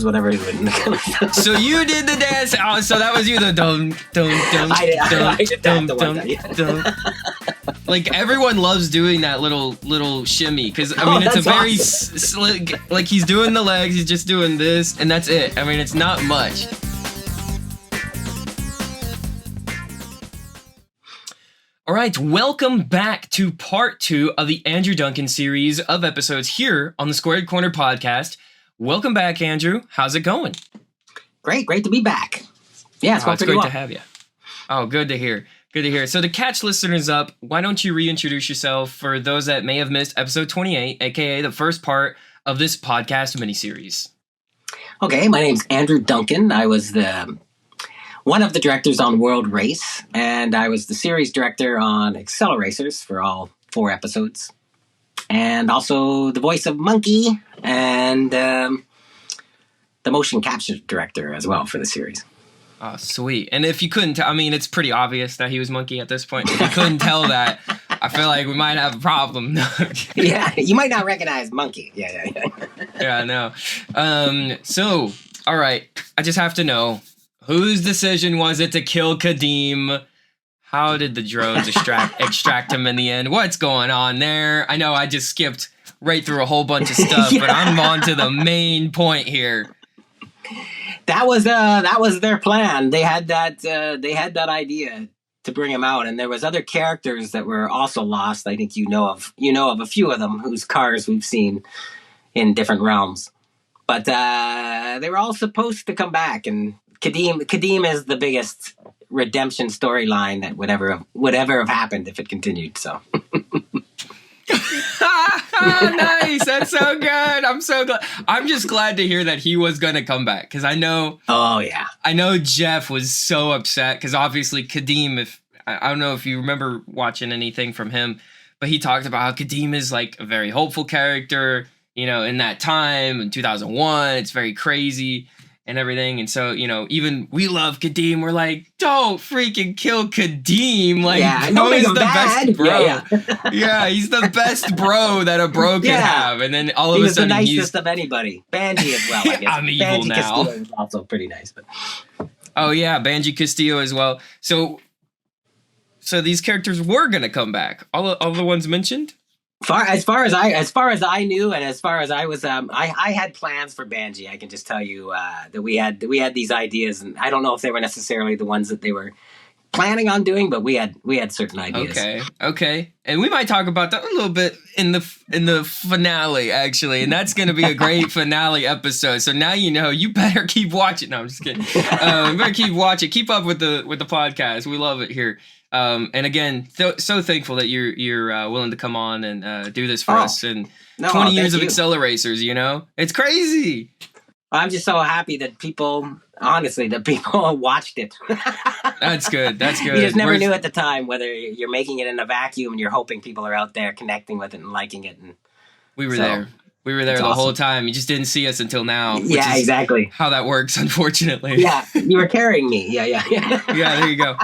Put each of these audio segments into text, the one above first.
whatever he's doing. So you did the dance. Oh, so that was you, the dum I did that dum. Like everyone loves doing that little shimmy because I mean it's a very slick. Like he's doing the legs, he's just doing this, and that's it. I mean it's not much. All right, welcome back to part 2 of the Andrew Duncan series of episodes here on the Squared Corner podcast. Welcome back, Andrew. How's it going? Great to be back. Yeah, it's great to have you. Oh, good to hear. Good to hear. So to catch listeners up, why don't you reintroduce yourself for those that may have missed episode 28, aka the first part of this podcast miniseries. Okay, my name's Andrew Duncan. I was one of the directors on World Race, and I was the series director on AcceleRacers for all 4 episodes. And also the voice of Monkey and the motion capture director as well for the series. Oh, sweet. And if you couldn't tell, I mean, it's pretty obvious that he was Monkey at this point. If you couldn't tell that, I feel like we might have a problem. Yeah, you might not recognize Monkey. Yeah. Yeah, I know. So, all right, I just have to know, whose decision was it to kill Kadeem? How did the drones extract him in the end? What's going on there? I know I just skipped right through a whole bunch of stuff, yeah. But I'm on to the main point here. That was their plan. They had that idea to bring him out, and there was other characters that were also lost. I think you know of a few of them whose cars we've seen in different realms, but they were all supposed to come back. And Kadeem is the biggest redemption storyline that would ever have happened if it continued. So. Nice, that's so good. I'm so glad. I'm just glad to hear that he was gonna come back because I know. Oh yeah. I know Jeff was so upset because obviously Kadeem. If I don't know if you remember watching anything from him, but he talked about how Kadeem is like a very hopeful character. You know, in that time in 2001, it's very crazy and everything. And so, you know, even we love Kadeem. We're like, don't freaking kill Kadeem. Like, yeah, no, he's the best bro. Yeah. Yeah, he's the best bro that a bro can have. And then all of a sudden, he's the nicest of anybody. Banjee as well, I guess. I'm evil Banjee now. Castillo is also pretty nice. But oh yeah, Banjee Castillo as well. So these characters were gonna come back. All the ones mentioned. As far as I knew, and as far as I was, I had plans for Banjee. I can just tell you that we had these ideas, and I don't know if they were necessarily the ones that they were planning on doing, but we had certain ideas. Okay, and we might talk about that a little bit in the finale, actually, and that's going to be a great finale episode. So now you know, you better keep watching. No, I'm just kidding. You better keep watching. Keep up with the podcast. We love it here. And again, so thankful that you're willing to come on and do this for us. And 20 years of AcceleRacers, you know, it's crazy. I'm just so happy that people watched it. That's good. You just never knew at the time whether you're making it in a vacuum and you're hoping people are out there connecting with it and liking it. And we were there. We were there the whole time. You just didn't see us until now. Yeah, exactly. How that works, unfortunately. Yeah, you were carrying me. Yeah. Yeah, there you go.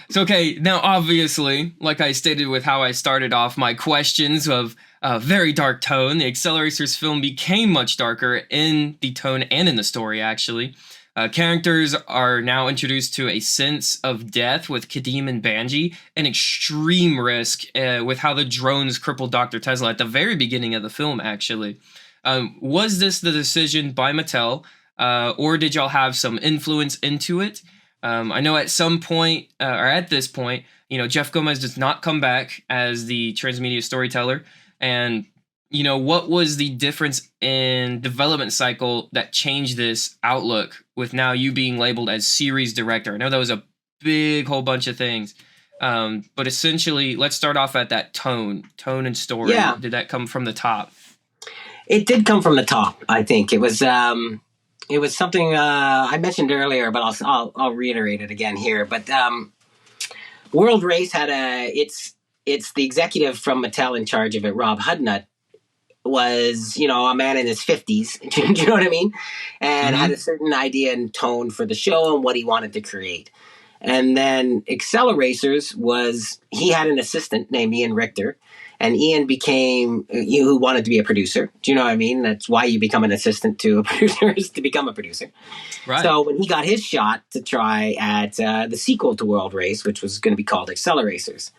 So, okay, now obviously, like I stated with how I started off my questions of very dark tone, the AcceleRacers film became much darker in the tone and in the story, actually. Characters are now introduced to a sense of death with Kadeem and Banjee, an extreme risk with how the drones crippled Dr. Tesla at the very beginning of the film, actually. Was this the decision by Mattel, or did y'all have some influence into it? I know at some point, or at this point, you know, Jeff Gomez does not come back as the transmedia storyteller, and you know, what was the difference in development cycle that changed this outlook with now you being labeled as series director? I know that was a big whole bunch of things. But essentially, let's start off at that tone and story. Yeah. Did that come from the top? It did come from the top, I think. It was something I mentioned earlier, but I'll reiterate it again here. But World Race had it's the executive from Mattel in charge of it, Rob Hudnut, was, you know, a man in his 50s, do you know what I mean? And had a certain idea and tone for the show and what he wanted to create. And then AcceleRacers he had an assistant named Ian Richter, And Ian became, who wanted to be a producer. Do you know what I mean? That's why you become an assistant to a producer, is to become a producer. Right. So when he got his shot to try at the sequel to World Race, which was going to be called AcceleRacers.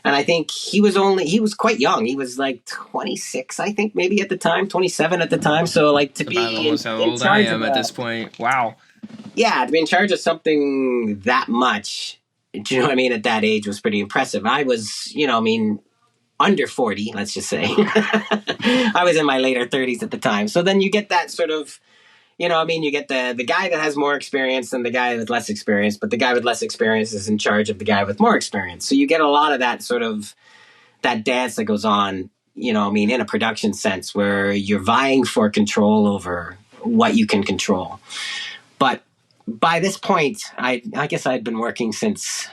And I think he was quite young. He was like 26, I think, maybe at the time, 27 at the time. So like to be almost how old I am at this point. Wow. Yeah, to be in charge of something that much, do you know what I mean, at that age was pretty impressive. I was, under 40, let's just say. I was in my later 30s at the time. So then you get that sort of, you get the guy that has more experience than the guy with less experience, but the guy with less experience is in charge of the guy with more experience. So you get a lot of that sort of, that dance that goes on, in a production sense, where you're vying for control over what you can control. But by this point, I guess I'd been working since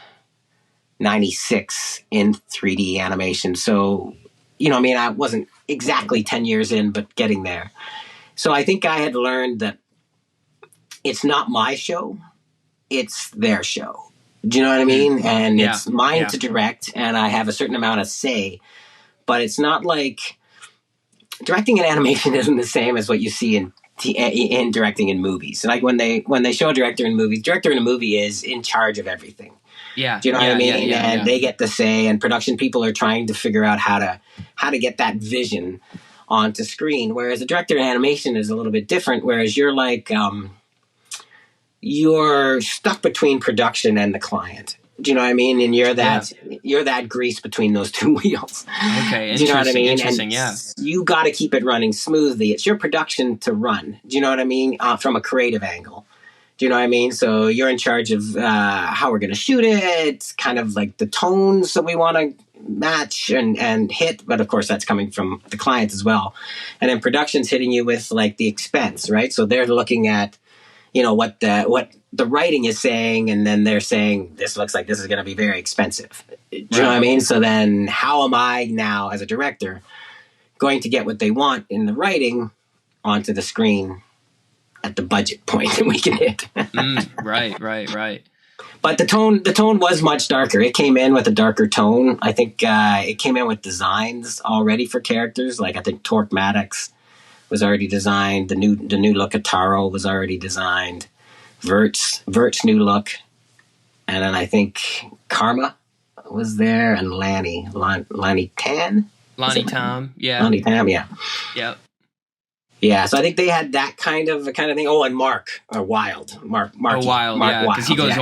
96 in 3D animation. So, I wasn't exactly 10 years in, but getting there. So I think I had learned that it's not my show, it's their show. Do you know what I mean? And it's mine to direct, and I have a certain amount of say. But it's not like directing an animation isn't the same as what you see in directing in movies. Like when they show a director in movies, director in a movie is in charge of everything. Yeah. Do you know what I mean? And they get the say, and production people are trying to figure out how to get that vision onto screen. Whereas a director in animation is a little bit different. Whereas you're like, you're stuck between production and the client. Do you know what I mean? And you're that grease between those two wheels. Okay, do you know what I mean? Interesting, and you got to keep it running smoothly. It's your production to run. Do you know what I mean? From a creative angle. Do you know what I mean? So you're in charge of how we're going to shoot it, kind of like the tones that we want to match and hit. But of course, that's coming from the client as well. And then production's hitting you with like the expense, right? So they're looking at, what the writing is saying, and then they're saying, this looks like this is going to be very expensive. Do you know what I mean? So then how am I now, as a director, going to get what they want in the writing onto the screen at the budget point that we can hit? Right. But the tone was much darker. It came in with a darker tone. I think it came in with designs already for characters. Like I think Torque Maddox was already designed. The new look of Taro was already designed. Vert's new look, and then I think Karma was there, and Lanny Tam. Lonnie Tom, yeah. Lonnie Tam, yeah. Yep. Yeah, so I think they had that kind of thing. Oh, and Mark Wild, Wild, yeah, because he goes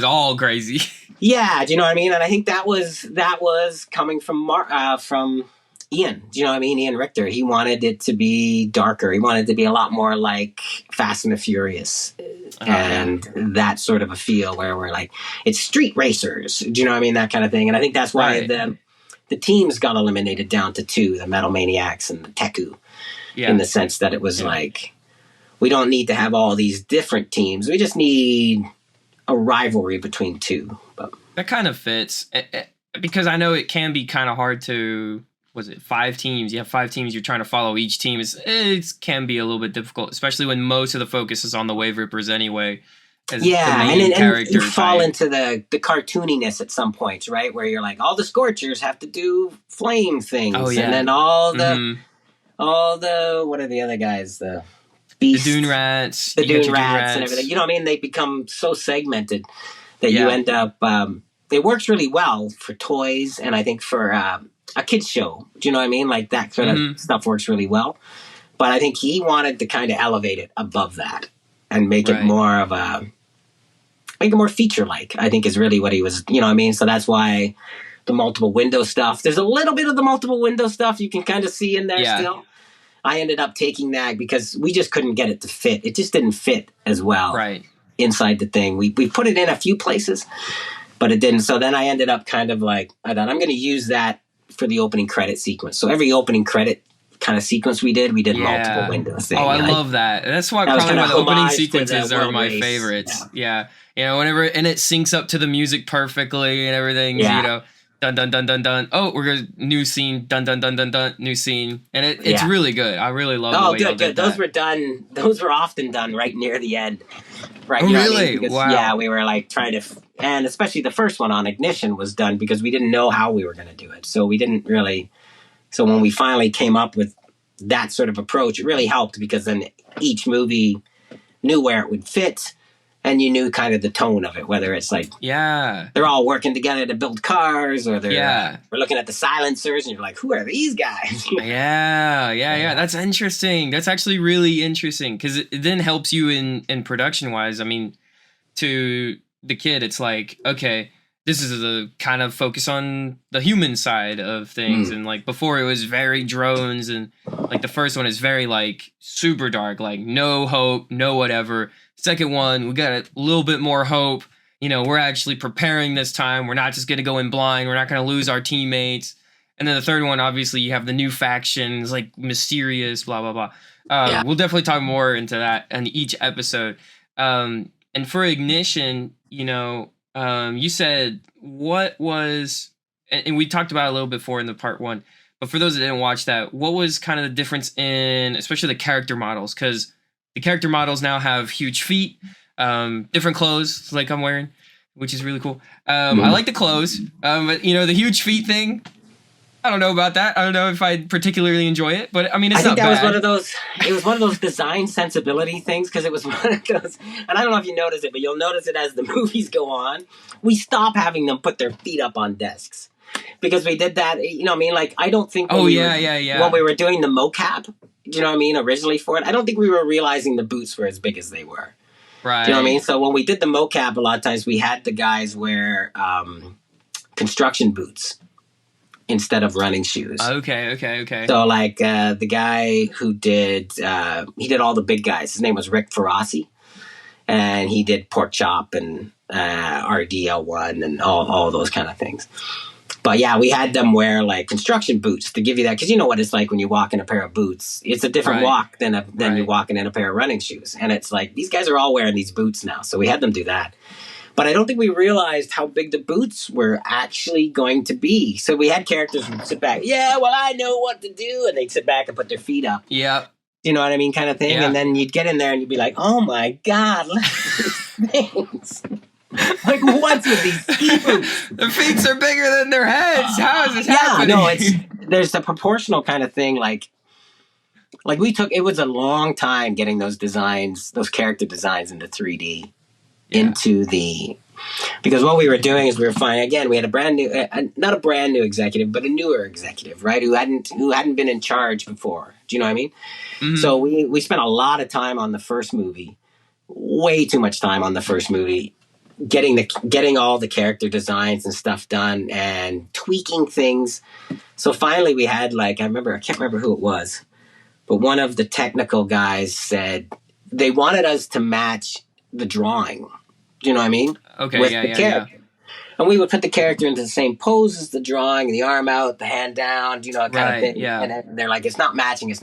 all crazy. Yeah, do you know what I mean? And I think that was coming from Ian. Do you know what I mean? Ian Richter. He wanted it to be darker. He wanted it to be a lot more like Fast and the Furious, and that sort of a feel where we're like, it's street racers. Do you know what I mean? That kind of thing. And I think that's why the teams got eliminated down to 2, the Metal Maniacs and the Teku. Yeah. In the sense that it was like, we don't need to have all these different teams. We just need a rivalry between 2. But that kind of fits, because I know it can be kind of hard to, 5 teams? You have 5 teams, you're trying to follow each team. It can be a little bit difficult, especially when most of the focus is on the Wave Rippers anyway. And you fall into the cartooniness at some points, right? Where you're like, all the Scorchers have to do flame things. Oh, yeah. And then all the what are the other guys? The Beast, the Dune Rats, and everything. You know what I mean? They become so segmented that you end up. It works really well for toys, and I think for a kids show. Do you know what I mean? Like that sort of stuff works really well. But I think he wanted to kind of elevate it above that and make it more of more feature-like, I think is really what he was, you know what I mean? So that's why the multiple window stuff, there's a little bit of the multiple window stuff you can kind of see in there still. I ended up taking that because we just couldn't get it to fit. It just didn't fit as well inside the thing. We put it in a few places, but it didn't. So then I ended up kind of like, I thought I'm going to use that for the opening credit sequence. So every opening credit kind of sequence we did multiple windows. Oh, I love that. That's why probably the opening sequences are my favorites. Yeah. You know, whenever, and it syncs up to the music perfectly and everything, you know, dun, dun, dun, dun, dun. Oh, we're going to new scene, dun, dun, dun, dun, dun, new scene. And it's really good. I really love the way you did Those were done. Those were often done right near the end. Right. Oh, you know really? What I mean? Because, wow. Yeah, we were like trying to, and especially the first one on Ignition was done because we didn't know how we were going to do it. So we didn't really So when we finally came up with that sort of approach, it really helped because then each movie knew where it would fit, and you knew kind of the tone of it, whether it's like they're all working together to build cars, or we're looking at the silencers and you're like, who are these guys? Yeah. That's interesting. That's actually really interesting because it then helps you in production wise. I mean, to the kid, it's like, okay, this is the kind of focus on the human side of things. And like before it was very drones, and like the first one is very like super dark, like no hope, no whatever. Second one, we got a little bit more hope. You know, we're actually preparing this time. We're not just going to go in blind. We're not going to lose our teammates. And then the third one, obviously you have the new factions, like mysterious, blah, blah, blah. We'll definitely talk more into that in each episode. And for Ignition, you know, you said what was, and we talked about it a little bit before in the part one, but for those that didn't watch that, what was kind of the difference in, especially the character models? Because the character models now have huge feet, different clothes like I'm wearing, which is really cool. I like the clothes, but you know, the huge feet thing, I don't know about that. I don't know if I particularly enjoy it, but I mean, it's not bad. I think that was one of those, it was one of those design sensibility things, because it was one of those, and I don't know if you notice it, but you'll notice it as the movies go on. We stop having them put their feet up on desks. Because we did that, you know what I mean? Like, I don't think when we were doing the mocap, you know what I mean, originally for it, I don't think we were realizing the boots were as big as they were. Right. Do you know what I mean? So when we did the mocap, a lot of times we had the guys wear construction boots instead of running shoes. Okay. So like the guy who did, he did all the big guys. His name was Rick Ferrasi. And he did Pork Chop and RDL1 and all those kind of things. But yeah, we had them wear like construction boots to give you that, because you know what it's like when you walk in a pair of boots. It's a different walk than you walking in a pair of running shoes. And it's like, these guys are all wearing these boots now. So we had them do that. But I don't think we realized how big the boots were actually going to be. So we had characters who would sit back, I know what to do. And they'd sit back and put their feet up. Yeah. You know what I mean? Kind of thing. Yeah. And then you'd get in there and you'd be like, oh my God, look at these things. Like, what's with these ski boots? Their feet are bigger than their heads. How is this happening? No, there's a proportional kind of thing. Like it was a long time getting those designs, those character designs into 3D, because what we were doing is we were finding, again, we had a brand new, not a brand new executive, but a newer executive, right? Who hadn't been in charge before. Do you know what I mean? Mm-hmm. So we spent a lot of time on the first movie, way too much time on the first movie, getting all the character designs and stuff done and tweaking things. So finally we had I can't remember who it was, but one of the technical guys said they wanted us to match the drawing. Do you know what I mean? Okay, with the character. And we would put the character into the same pose as the drawing, the arm out, the hand down, kind of thing. Yeah. And they're like, it's not matching.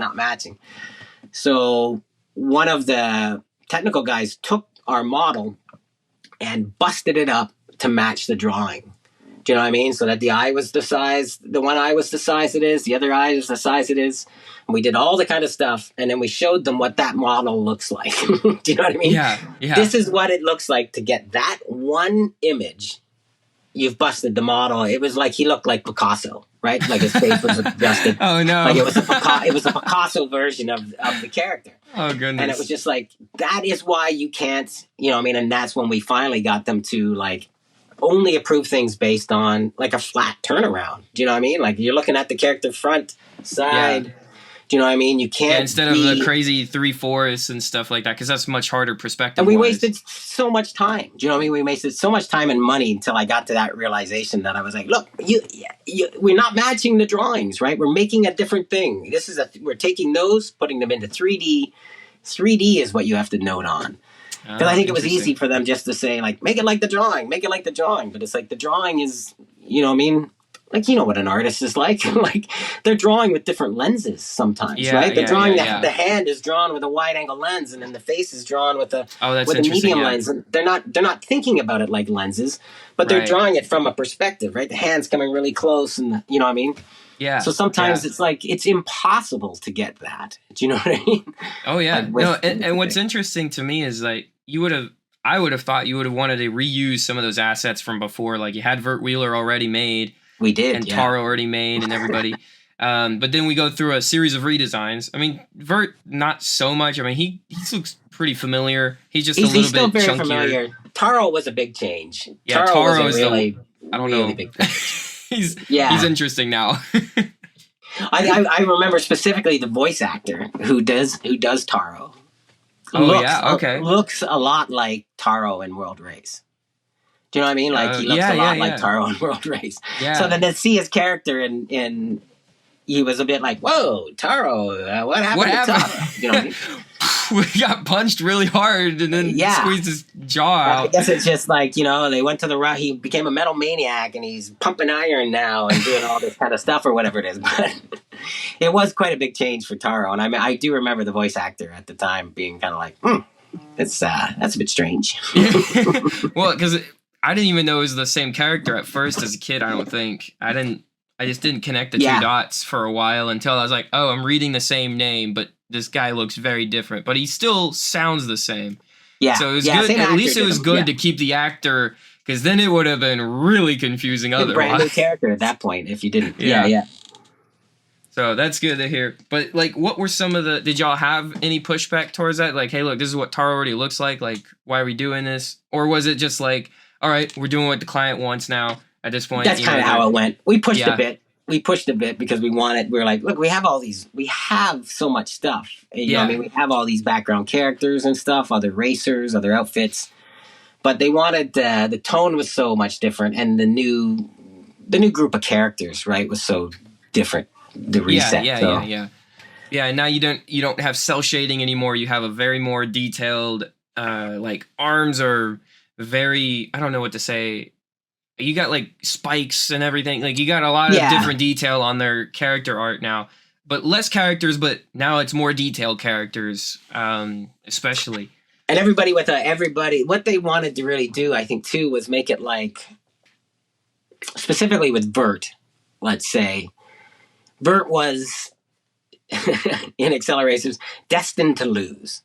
So one of the technical guys took our model and busted it up to match the drawing. Do you know what I mean? So that the eye was the size, the one eye was the size it is, the other eye is the size it is. And we did all the kind of stuff, and then we showed them what that model looks like. Do you know what I mean? Yeah. This is what it looks like to get that one image. You've busted the model. It was like he looked like Picasso, right? Like his face was adjusted. Oh no! Like it was a Picasso version of the character. Oh goodness! And it was just like, that is why you can't, you know what I mean? And that's when we finally got them to only approve things based on a flat turnaround. Do you know what I mean? Like you're looking at the character front, side. Yeah. Do you know what I mean? You can't instead of the crazy 3/4 and stuff like that, because that's much harder perspective. And we wasted so much time. Do you know what I mean? We wasted so much time and money until I got to that realization that I was like, look, we're not matching the drawings, right? We're making a different thing. We're taking those, putting them into 3D. 3D is what you have to note on. Because I think it was easy for them just to say, make it like the drawing. But it's like the drawing is, you know what I mean? You know what an artist is like. They're drawing with different lenses sometimes, right? They're drawing the hand is drawn with a wide angle lens, and then the face is drawn with a medium lens. And they're not thinking about it like lenses, but they're drawing it from a perspective, right? The hand's coming really close, and you know what I mean? Yeah. So sometimes it's it's impossible to get that. Do you know what I mean? Oh yeah. And what's interesting to me is I would have thought you would have wanted to reuse some of those assets from before. Like you had Vert Wheeler already made. We did, and Taro already made, and everybody. But then we go through a series of redesigns. I mean, Vert, not so much. I mean, he looks pretty familiar. He's just a little still bit very chunkier. familiar. Taro was a big change. Yeah, Taro was is a really, I don't really know. big change. He's interesting now. I remember specifically the voice actor who does Taro. Looks a lot like Taro in World Race. Do you know what I mean? Like he looks a lot like Taro in World Race. Yeah. So then to see his character in he was a bit like, whoa, Taro, what happened to Taro? You know what I mean? We got punched really hard and then squeezed his jaw out. I guess it's just like, they went to the route. He became a metal maniac and he's pumping iron now and doing all this kind of stuff or whatever it is. But it was quite a big change for Taro. And I do remember the voice actor at the time being kind of like, that's a bit strange. Well, because I didn't even know it was the same character at first as a kid, I don't think. I just didn't connect the two dots for a while until I was like, oh, I'm reading the same name, but this guy looks very different. But he still sounds the same. Yeah. So it was good. At least it was good to keep the actor, because then it would have been really confusing otherwise. Brand new character at that point if you didn't. Yeah. So that's good to hear. But, like, what were some of the... Did y'all have any pushback towards that? Like, hey, look, this is what Taro already looks like. Like, why are we doing this? Or was it just like, all right, we're doing what the client wants now at this point? That's kind of how it went. We pushed a bit. We pushed a bit because we were like, look, we have so much stuff. You know what I mean? We have all these background characters and stuff, other racers, other outfits. But they wanted, the tone was so much different, and the new group of characters, right, was so different. The reset. Yeah, and now you don't have cell shading anymore. You have a very more detailed, like, arms are very, I don't know what to say. You got, like, spikes and everything. Like, you got a lot of different detail on their character art now. But less characters, but now it's more detailed characters, especially. And everybody what they wanted to really do, I think, too, was make it like, specifically with Vert, let's say, Vert was, in AcceleRacers, destined to lose.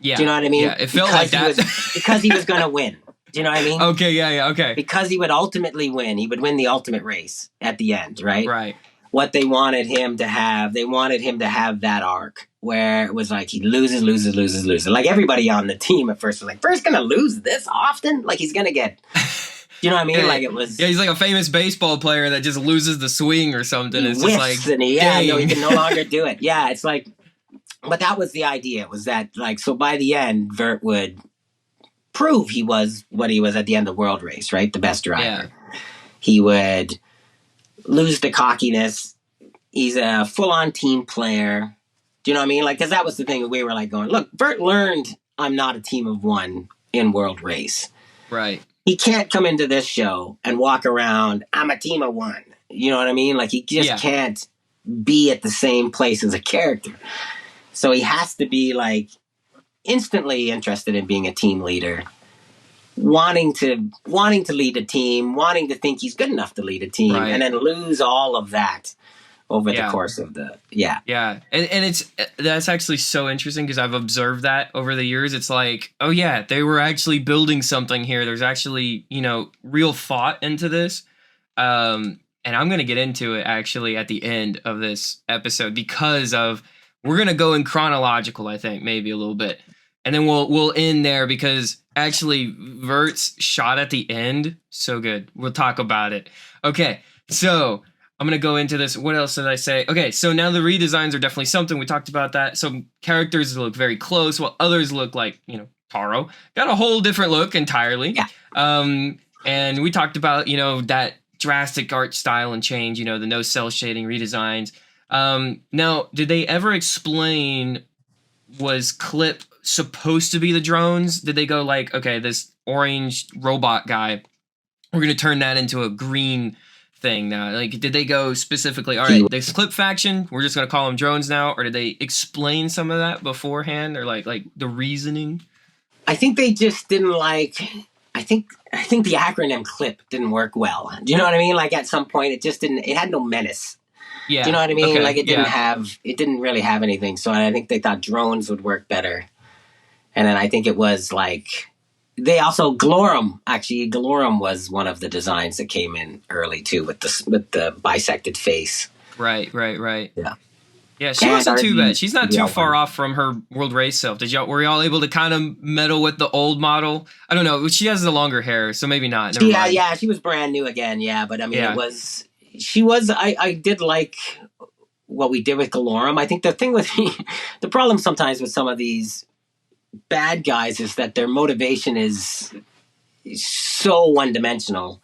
Yeah. Do you know what I mean? Yeah, it felt like that. Because he was going to win. Do you know what I mean? Okay, okay. Because he would ultimately win. He would win the ultimate race at the end, right? Right. What they wanted him to have, that arc where it was like he loses. Like everybody on the team at first was like, Vert's going to lose this often? Like he's going to get... You know what I mean? Like it was... Yeah, he's like a famous baseball player that just loses the swing or something. It's just like... And he can no longer do it. Yeah, it's like... But that was the idea. It was that, like, so by the end, Vert would prove he was what he was at the end of the World Race, right? The best driver. Yeah. He would lose the cockiness. He's a full-on team player. Do you know what I mean? Like, because that was the thing that we were like going, look, Vert learned I'm not a team of one in World Race. Right. He can't come into this show and walk around, I'm a team of one. You know what I mean? Like, he just can't be at the same place as a character. So he has to be, like, instantly interested in being a team leader, wanting to lead a team, wanting to think he's good enough to lead a team, and then lose all of that over the course of the... Yeah. And that's actually so interesting because I've observed that over the years. It's like, oh yeah, they were actually building something here. There's actually, real thought into this. And I'm going to get into it actually at the end of this episode because of... We're going to go in chronological, I think, maybe a little bit. And then we'll end there because actually Vert's shot at the end, so good. We'll talk about it. Okay, so I'm going to go into this. What else did I say? Okay, so now the redesigns are definitely something. We talked about that. Some characters look very close, while others look like, Taro. Got a whole different look entirely. Yeah. And we talked about, that drastic art style and change, the no cell shading redesigns. Now, did they ever explain, was CLYP supposed to be the drones? Did they go like, okay, this orange robot guy, we're going to turn that into a green thing now? Like, did they go specifically, all right, this CLYP faction, we're just going to call them drones now? Or did they explain some of that beforehand, or like the reasoning? I think they just didn't like... I think the acronym CLYP didn't work well. Do you know what I mean? Like, at some point, it had no menace. Yeah. Do you know what I mean? Okay. Like, it didn't really have anything. So I think they thought drones would work better. And then I think it was like, Gelorum was one of the designs that came in early too, with the bisected face. Right. Yeah. Yeah, she And wasn't too RD, bad. She's not too yeah, far off from her World Race self. Were y'all able to kind of meddle with the old model? I don't know. She has the longer hair, so maybe not. Never mind. Yeah, she was brand new again. Yeah, but I mean, Yeah. I did like what we did with Gelorum. I think the thing with the problem sometimes with some of these bad guys is that their motivation is so one dimensional,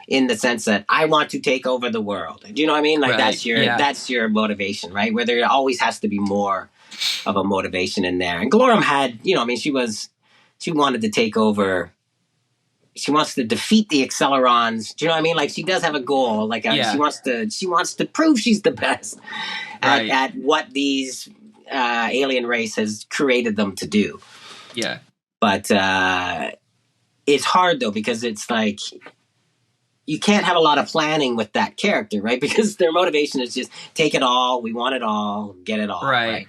in the sense that I want to take over the world. Do you know what I mean? Like Right. that's your motivation, right? Where there always has to be more of a motivation in there. And Gelorum had, I mean, she wanted to take over. She wants to defeat the Accelerons. Do you know what I mean? Like she does have a goal. Like she wants to prove she's the best at what these alien race has created them to do. Yeah. But it's hard though, because it's like you can't have a lot of planning with that character, right? Because their motivation is just take it all. We want it all. Get it all. Right.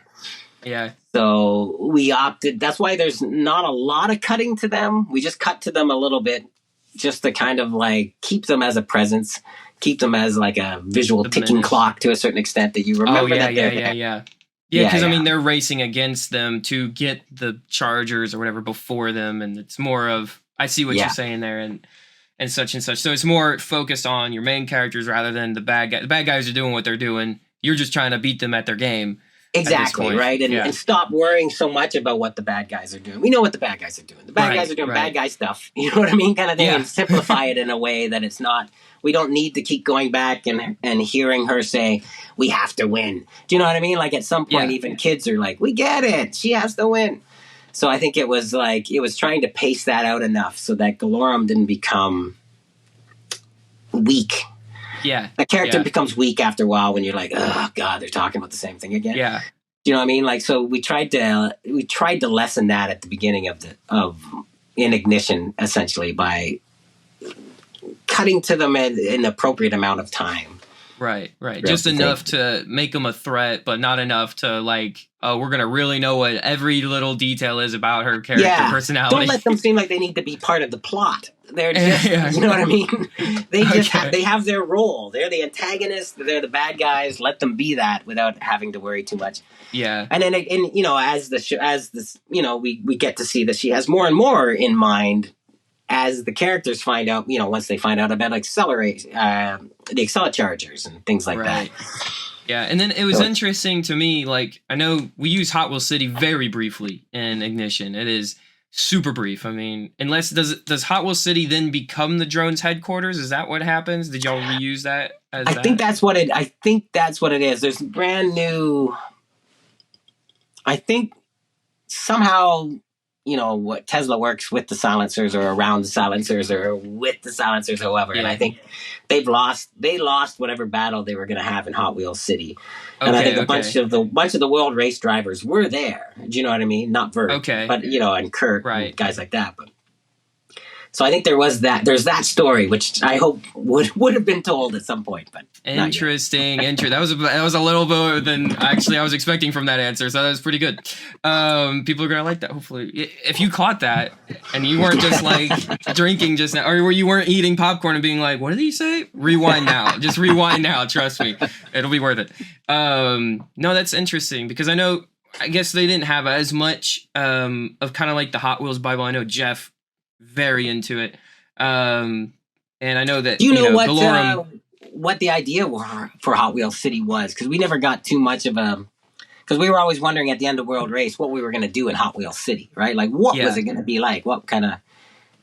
Yeah. So we opted. That's why there's not a lot of cutting to them. We just cut to them a little bit, just to kind of like keep them as a presence, keep them as like a visual ticking clock to a certain extent that you remember. Yeah. Because I mean, they're racing against them to get the Chargers or whatever before them, and it's more of I see what you're saying there, and such and such. So it's more focused on your main characters rather than the bad guys. The bad guys are doing what they're doing. You're just trying to beat them at their game. Exactly, right? And stop worrying so much about what the bad guys are doing. We know what the bad guys are doing. The bad guys are doing bad guy stuff. You know what I mean? Kind of thing. And simplify it in a way that it's not... We don't need to keep going back and hearing her say, we have to win. Do you know what I mean? Like at some point, even kids are like, we get it. She has to win. So I think it was trying to pace that out enough so that Gelorum didn't become weak. Yeah. The character becomes weak after a while when you're like, oh God, they're talking about the same thing again. Yeah. Do you know what I mean? Like, so we tried to lessen that at the beginning in Ignition, essentially, by cutting to them in an appropriate amount of time. Right. Just enough to make them a threat, but not enough to like, oh, we're going to really know what every little detail is about her character personality. Don't let them seem like they need to be part of the plot. They're just, you know what I mean? They just they have their role. They're the antagonists. They're the bad guys. Let them be that without having to worry too much. Yeah. And then, as we get to see that she has more and more in mind as the characters find out, once they find out about the Accelechargers and things like that. Yeah, and then it was interesting to me, like, I know we use Hot Wheel City very briefly in Ignition. It is super brief. I mean, unless, does Hot Wheel City then become the drone's headquarters? Is that what happens? Did y'all reuse that? I think that's what it is. There's brand new, I think somehow... what Tesla works with the Silencers or around the Silencers or with the Silencers or whoever. Yeah. And I think they lost whatever battle they were going to have in Hot Wheels City. And I think a bunch of the World Race drivers were there. Do you know what I mean? Not Vert, but and Kurt, and guys like that. But so I think there's that story, which I hope would have been told at some point, but interesting. That was a little bit than actually I was expecting from that answer, so that was pretty good. People are gonna like that, hopefully. If you caught that and you weren't just like drinking just now, or you weren't eating popcorn and being like, "What did he say?" Rewind now. Just rewind now. Trust me, it'll be worth it. No, that's interesting because I guess they didn't have as much of kind of like the Hot Wheels Bible. I know Jeff very into it, and I know that what the idea for Hot Wheels City was, because we never got too much of because we were always wondering at the end of World Race what we were going to do in Hot Wheels City, right? Like what was it going to be like? What kind of,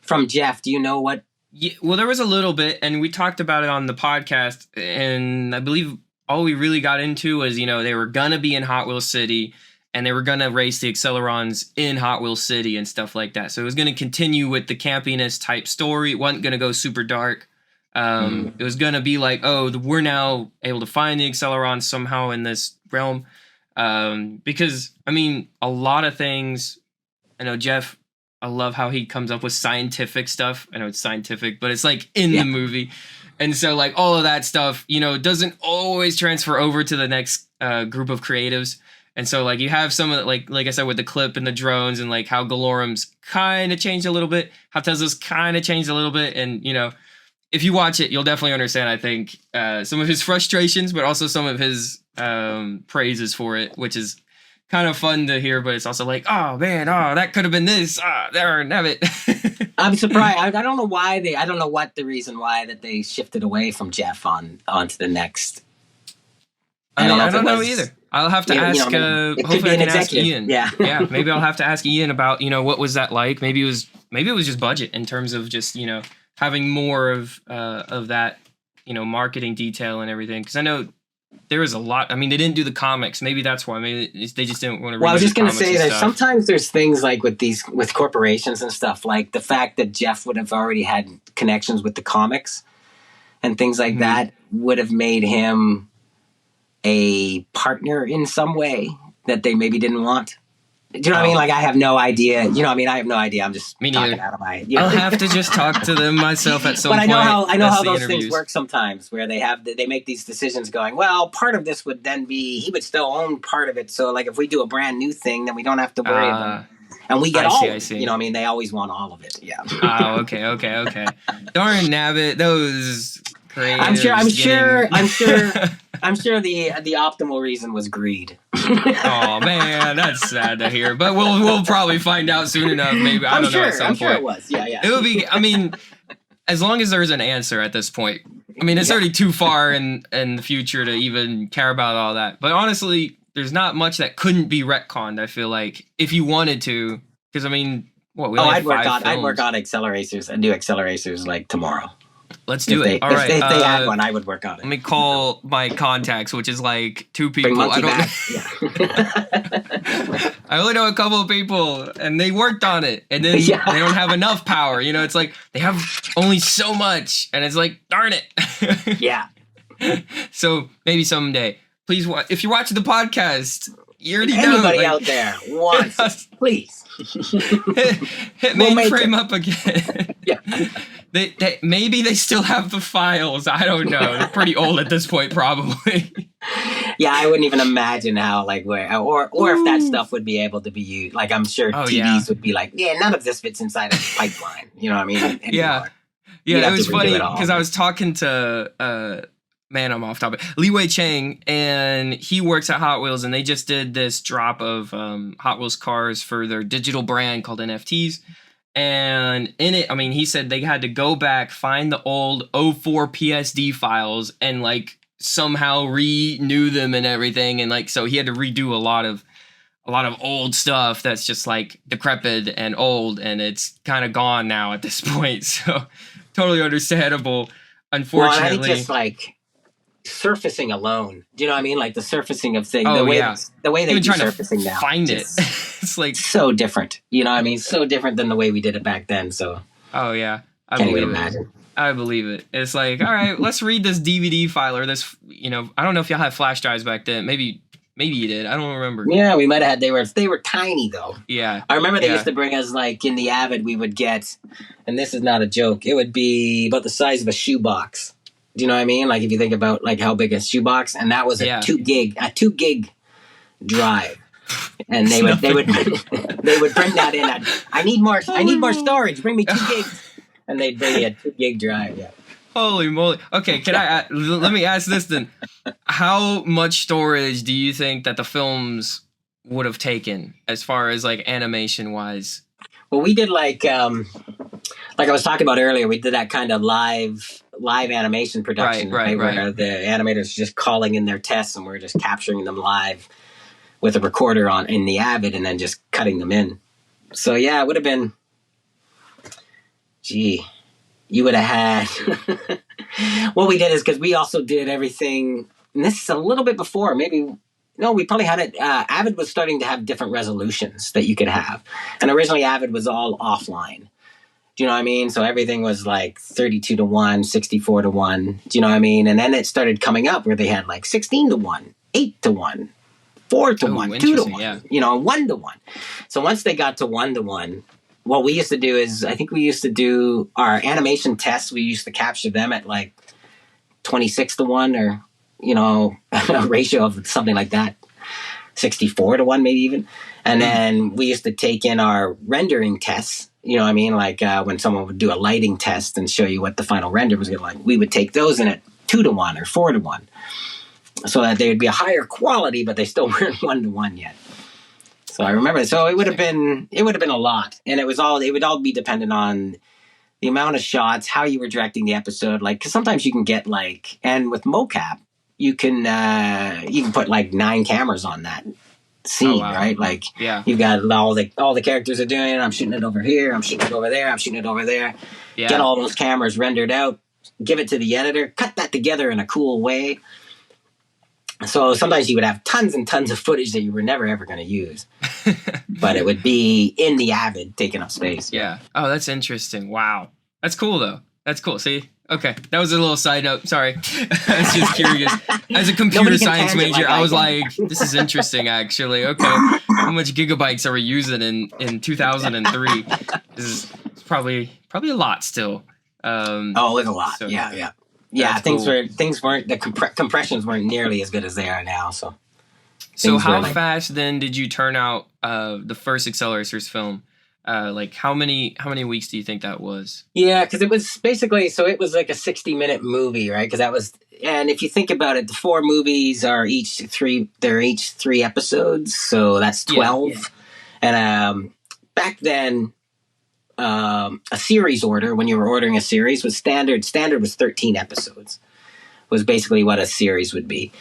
from Jeff, do you know what? Yeah, well, there was a little bit, and we talked about it on the podcast, and I believe all we really got into was they were gonna be in Hot Wheels City. And they were going to race the Accelerons in Hot Wheels City and stuff like that. So it was going to continue with the campiness type story. It wasn't going to go super dark. It was going to be like, we're now able to find the Accelerons somehow in this realm. Because, I mean, a lot of things, I know Jeff, I love how he comes up with scientific stuff. I know it's scientific, but it's like in the movie. And so like all of that stuff, doesn't always transfer over to the next group of creatives. And so, like, you have some of the, like I said, with the clip and the drones and, like, how Gelorum's kind of changed a little bit, how Tesla's kind of changed a little bit. And, if you watch it, you'll definitely understand, I think, some of his frustrations, but also some of his praises for it, which is kind of fun to hear, but it's also like, oh man, that could have been this. There, have it. I'm surprised. I don't know why I don't know what the reason why that they shifted away from Jeff onto the next. I don't know either. I'll have to ask. Hopefully, I can ask Ian. Yeah, yeah. Maybe I'll have to ask Ian about what was that like. Maybe it was just budget in terms of just having more of that marketing detail and everything. Because I know there was a lot. I mean, they didn't do the comics. Maybe that's why. Maybe they just didn't want to. Well, I was just going to say that sometimes there's things like with corporations and stuff, like the fact that Jeff would have already had connections with the comics and things like that would have made him a partner in some way that they maybe didn't want. Do you know what I mean? Like, I have no idea. I have no idea. I'm just talking out of my head. I'll have to just talk to them myself at some point. But I know how those things work sometimes, where they make these decisions going, well, part of this would then be, he would still own part of it. So like if we do a brand new thing, then we don't have to worry about it. And we get all of it. They always want all of it. Yeah. Oh, okay. Darn nabbit, those creatives. I'm sure the optimal reason was greed. Oh man, that's sad to hear. But we'll probably find out soon enough. Maybe I don't know. At some point, sure it was. Yeah. It would be. I mean, as long as there's an answer at this point. I mean, it's already too far in the future to even care about all that. But honestly, there's not much that couldn't be retconned. I feel like if you wanted to, because I mean, I'd work on AcceleRacers and do AcceleRacers like tomorrow. Let's do it. All right. If they had one, I would work on it. Let me call my contacts, which is like 2 people. I only know a couple of people, and they worked on it, and then they don't have enough power. It's like they have only so much, and it's like, darn it. Yeah. So maybe someday, please, if you're watching the podcast, you already know. Anybody out there wants, please. Hit mainframe up again. Yeah. They maybe they still have the files. I don't know. They're pretty old at this point, probably. Yeah, I wouldn't even imagine how, like, where or if that stuff would be able to be used. Like, I'm sure TVs would be like, none of this fits inside a pipeline. You know what I mean? Yeah. It was funny because I was talking to man, I'm off topic. Li Wei Chang, and he works at Hot Wheels, and they just did this drop of Hot Wheels cars for their digital brand called NFTs. And in it, I mean, he said they had to go back, find the old 04 PSD files, and like somehow renew them and everything. And like, so he had to redo a lot of old stuff that's just like decrepit and old, and it's kind of gone now at this point. So totally understandable. Unfortunately, well, I think just like surfacing alone, do you know what I mean? Like the surfacing of things, the way they do surfacing now, find it. It's like so different. You know what I mean? So different than the way we did it back then. So I can't even imagine. I believe it. It's like, all right, let's read this DVD file or this. I don't know if y'all had flash drives back then. Maybe you did. I don't remember. Yeah, we might have had. They were tiny though. Yeah, I remember they used to bring us, like, in the Avid, we would get, and this is not a joke, it would be about the size of a shoebox. Do you know what I mean? Like, if you think about like how big a shoebox, and that was a 2 gig drive, and they would bring that in. I need more storage. Bring me 2 gigs, and they'd bring you a 2 gig drive. Yeah. Holy moly! Okay, let me ask this then: how much storage do you think that the films would have taken, as far as like animation wise? Well, we did like I was talking about earlier. We did that kind of live animation production, right? Where the animators are just calling in their tests, and we're just capturing them live with a recorder in the Avid, and then just cutting them in. So yeah, it would have been. Gee, you would have had. What we did is, because we also did everything, and this is a little bit before, maybe. No, we probably had it. Avid was starting to have different resolutions that you could have, and originally Avid was all offline. Do you know what I mean? So everything was like 32:1, 64:1. Do you know what I mean? And then it started coming up where they had like 16:1, 8:1, 4:1, 2:1, 1:1. So once they got to 1:1, what we used to do is, I think we used to do our animation tests. We used to capture them at like 26:1, or, a ratio of something like that. 64:1, maybe even. And then we used to take in our rendering tests, You know what I mean? Like when someone would do a lighting test and show you what the final render was going to like, we would take those in at 2-to-1 or 4-to-1, so that they would be a higher quality, but they still weren't 1-to-1 yet. So I remember. So it would have been a lot, and it would all be dependent on the amount of shots, how you were directing the episode. Like, because sometimes you can get like, and with mocap, you can put like 9 cameras on that scene, right? Like, you've got all the characters are doing it. I'm shooting it over here. I'm shooting it over there. I'm shooting it over there. Yeah. Get all those cameras rendered out. Give it to the editor. Cut that together in a cool way. So sometimes you would have tons and tons of footage that you were never ever going to use, but it would be in the Avid taking up space. Yeah. Oh, that's interesting. Wow. That's cool though. That's cool. See? Okay. That was a little side note. Sorry. I was just curious. As a computer science major, I was like, this is interesting actually. Okay. How much gigabytes are we using in 2003? This is probably a lot still. It's a lot. So, yeah. Yeah, things weren't the compressions weren't nearly as good as they are now. So how fast then did you turn out the first AcceleRacers film? Like how many weeks do you think that was? Yeah, because it was basically it was like a 60-minute movie, right? Because that was, and if you think about it, the 4 movies are each 3 episodes, so that's 12. Yeah. And back then, a series order, when you were ordering a series, was standard was 13 episodes, was basically what a series would be.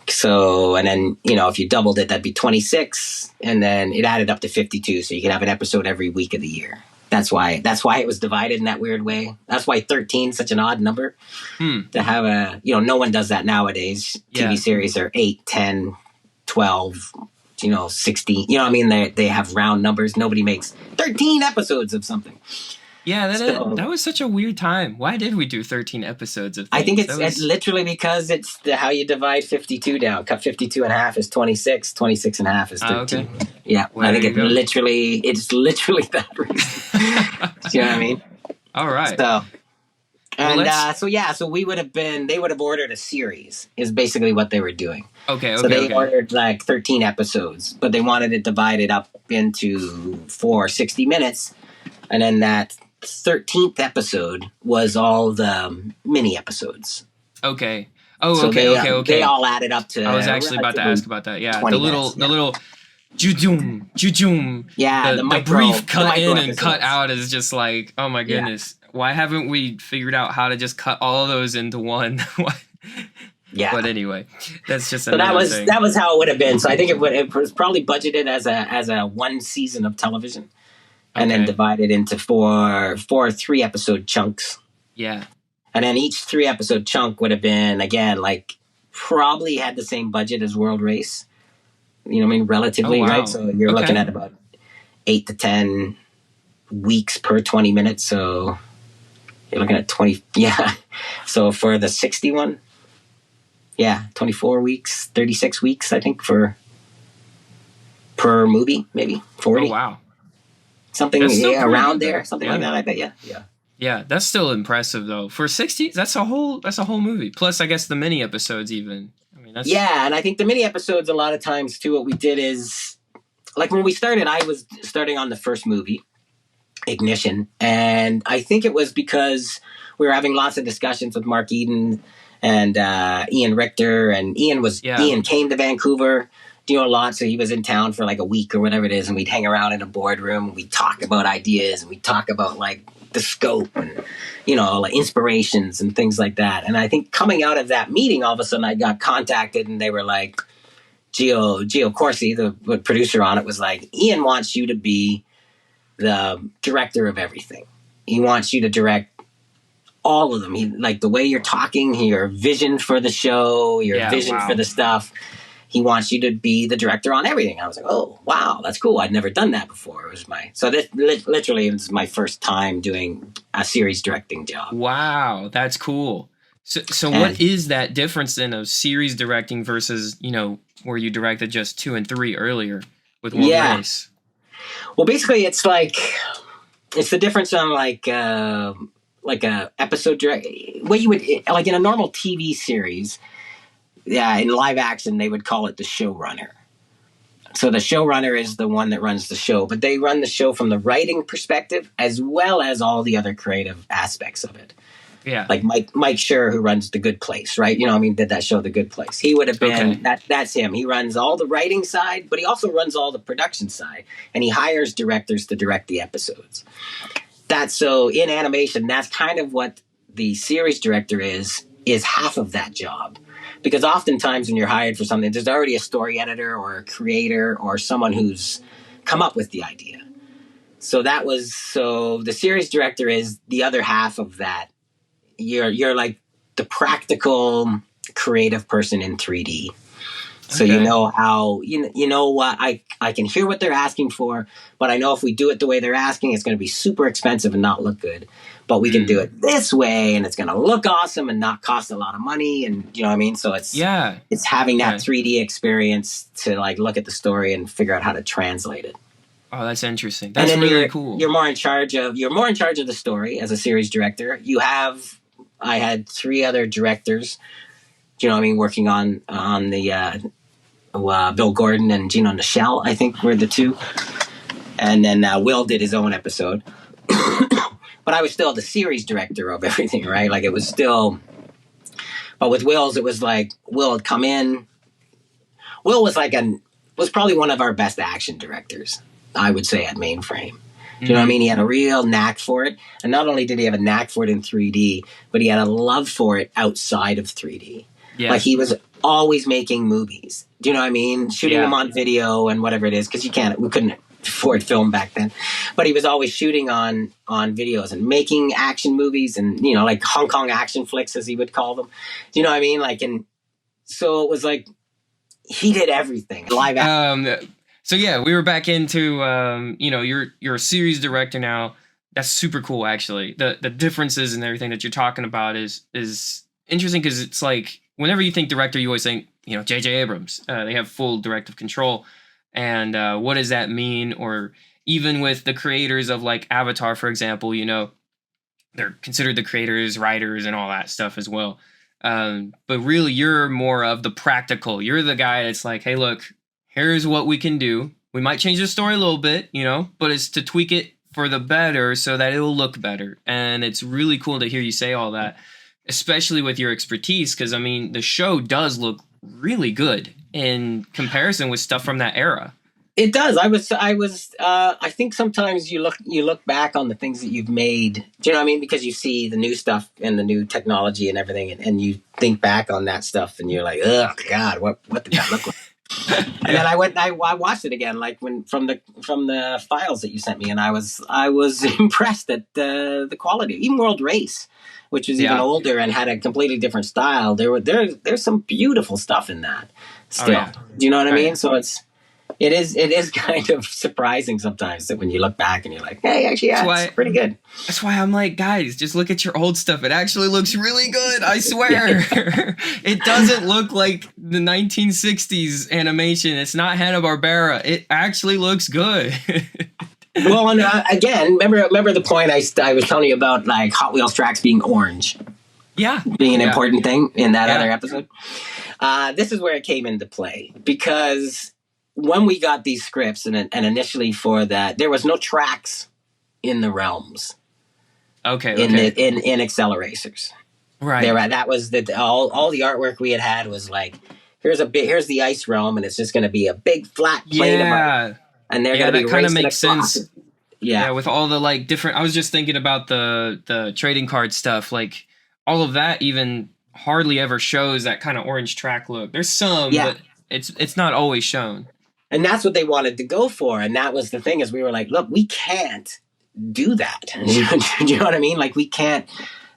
So, and then, if you doubled it, that'd be 26, and then it added up to 52, so you could have an episode every week of the year. That's why it was divided in that weird way. That's why 13 is such an odd number to have no one does that nowadays. TV series are 8, 10, 12, 16, you know what I mean? They have round numbers. Nobody makes 13 episodes of something. Yeah, that was such a weird time. Why did we do 13 episodes of things? I think it's literally because it's how you divide 52 down. Cut 52 in half is 26. 26 and a half is 13. Okay. Yeah, well, I think it's literally that reason. Do you know what I mean? All right. So, and so we would have they would have ordered a series is basically what they were doing. Okay. So they ordered like 13 episodes, but they wanted it divided up into 4 60 minutes. And then that 13th episode was all the mini episodes. Okay. Oh, okay. They all added up to. I was actually about to ask about that. Yeah. The little jujum. Yeah. The brief cut in and cut out is just like, oh my goodness. Yeah. Why haven't we figured out how to just cut all of those into one? Yeah. But anyway, that's just another thing. That was how it would have been. So I think it was probably budgeted as a 1 season of television, and then divided into 4 3-episode chunks. Yeah. And then each 3-episode chunk would have been, again, like probably had the same budget as World Race. You know what I mean? Relatively, right? So you're looking at about 8 to 10 weeks per 20 minutes. So you're looking at 20. Yeah. So for the 61, 24 weeks, 36 weeks, I think, per movie, maybe 40. Oh, wow. Something around there, something like that, I bet. Yeah. Yeah, that's still impressive though. For 60, that's a whole movie. Plus, I guess the mini episodes even. I mean, that's and I think the mini episodes a lot of times too. What we did is, like when we started, I was starting on the first movie, Ignition, and I think it was because we were having lots of discussions with Mark Eden and Ian Richter, and Ian came to Vancouver. A lot, so he was in town for like a week or whatever it is, and we'd hang around in a boardroom and we'd talk about ideas and we'd talk about like the scope and like inspirations and things like that. And I think coming out of that meeting, all of a sudden I got contacted and they were like, Gio Corsi, the producer on it, was like, Ian wants you to be the director of everything. He wants you to direct all of them. He like the way you're talking, your vision for the show, your vision for the stuff. He wants you to be the director on everything. I was like, oh, wow, that's cool. I'd never done that before. It was literally my first time doing a series directing job. Wow, that's cool. So what is that difference then of series directing versus, where you directed just 2 and 3 earlier with World Race? Well, basically it's the difference on like a episode direct. What you would, like in a normal TV series, in live action, they would call it the showrunner. So the showrunner is the one that runs the show, but they run the show from the writing perspective as well as all the other creative aspects of it. Yeah. Like Mike Schur, who runs The Good Place, right? You know, I mean, did that show The Good Place. He would have been, that's him. He runs all the writing side, but he also runs all the production side. And he hires directors to direct the episodes. So in animation, that's kind of what the series director is half of that job. Because oftentimes when you're hired for something, there's already a story editor or a creator or someone who's come up with the idea. So the series director is the other half of that. You're like the practical creative person in 3D. So you know how, you know what, I can hear what they're asking for, but I know if we do it the way they're asking, it's going to be super expensive and not look good. But we can do it this way and it's going to look awesome and not cost a lot of money. And you know what I mean? So it's having that 3D experience to like look at the story and figure out how to translate it. Oh, that's interesting. That's really cool. You're more in charge of the story as a series director. I had 3 other directors, you know what I mean, working on the Bill Gordon and Gino Nichelle, I think were the 2. And then Will did his own episode. But I was still the series director of everything, right? Like it was still, but with Will's, it was like Will had come in. Will was was probably one of our best action directors, I would say, at Mainframe. Do you know what I mean? He had a real knack for it. And not only did he have a knack for it in 3D, but he had a love for it outside of 3D. Yeah. Like he was always making movies. Do you know what I mean? Shooting them on video and whatever it is, because we couldn't afford film back then. But he was always shooting on videos and making action movies and, you know, like Hong Kong action flicks, as he would call them. Do you know what I mean? Like, and so it was like he did everything. Live action. So yeah, we were back into, you know, you're a series director now. That's super cool, actually. The differences and everything that you're talking about is interesting because it's like whenever you think director, you always think, you know, J.J. Abrams. They have full directive control. And what does that mean? Or even with the creators of like Avatar, for example, you know, they're considered the creators, writers, and all that stuff as well. But really, you're more of the practical. You're the guy that's like, hey, look, here's what we can do. We might change the story a little bit, you know, but it's to tweak it for the better so that it'll look better. And it's really cool to hear you say all that, especially with your expertise, because, I mean, the show does look really good in comparison with stuff from that era. It does. I think sometimes you look back on the things that you've made, do you know what I mean? Because you see the new stuff and the new technology and everything, and you think back on that stuff and you're like, oh God, what did that look like? And then I watched it again, like from the files that you sent me, and I was impressed at the quality. Even World Race, which was even older and had a completely different style, there's some beautiful stuff in that still. Do you know what I mean? So it is kind of surprising sometimes that when you look back and you're like, hey, actually, it's pretty good. That's why I'm like, guys, just look at your old stuff. It actually looks really good. I swear. It doesn't look like the 1960s animation. It's not Hanna-Barbera. It actually looks good. Well, and, again, remember the point I was telling you about, like Hot Wheels tracks being orange? Yeah. Being an important thing in that other episode. This is where it came into play, because when we got these scripts and initially for that, there was no tracks in the realms. Okay. In AcceleRacers. Right. That was all the artwork we had was like, here's the ice realm, and it's just going to be a big flat plane of art. And they're going to be kind of makes sense. Yeah, with all the like different. I was just thinking about the trading card stuff. Like all of that even hardly ever shows that kind of orange track look. There's some, but it's not always shown. And that's what they wanted to go for. And that was the thing, is we were like, look, we can't do that. Do you know what I mean? Like we can't,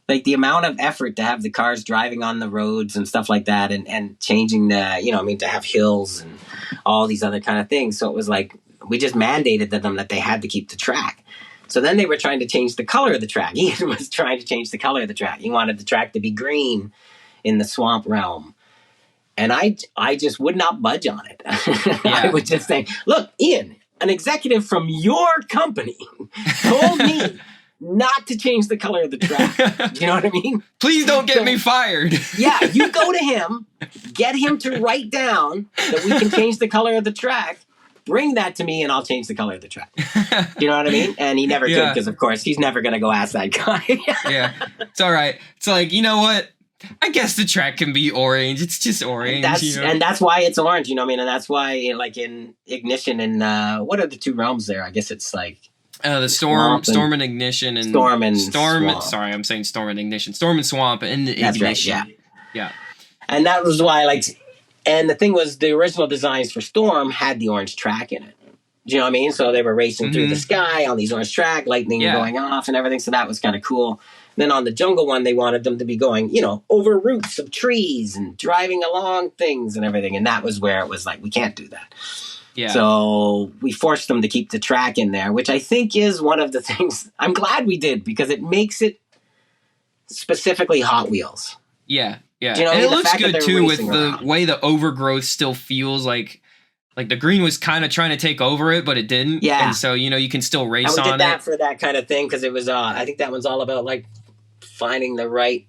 like the amount of effort to have the cars driving on the roads and stuff like that, and changing the, you know, I mean, to have hills and all these other kind of things. So it was like, we just mandated to them that they had to keep the track. So then they were trying to change the color of the track. Ian was trying to change the color of the track. He wanted the track to be green in the swamp realm. And I just would not budge on it. I would just say, look, Ian, an executive from your company told me not to change the color of the track. Do you know what I mean? Please don't get me fired. Yeah, you go to him, get him to write down that we can change the color of the track, bring that to me and I'll change the color of the track. You know what I mean? And he never could, because of course he's never going to go ask that guy. Yeah, it's all right. It's like, you know what? I guess the track can be orange. It's just orange. And that's why it's orange, you know what I mean? And that's why, like in Ignition and what are the two realms there? I guess it's like the Storm and Ignition and Storm. Swamp. Sorry, I'm saying Storm and Ignition. Storm and Swamp and Ignition. That's right, yeah. And that was why, like, and the thing was, the original designs for Storm had the orange track in it. Do you know what I mean? So they were racing through the sky on these orange track, lightning going off and everything. So that was kind of cool. Then on the jungle one, they wanted them to be going, you know, over roots of trees and driving along things and everything. And that was where it was like, we can't do that. Yeah. So we forced them to keep the track in there, which I think is one of the things I'm glad we did, because it makes it specifically Hot Wheels. Yeah. Yeah. You know, and it looks good too with around. The way the overgrowth still feels like the green was kind of trying to take over it, but it didn't. Yeah. And so, you know, you can still race on it. And we did that for that kind of thing, because it was, I think that one's all about like finding the right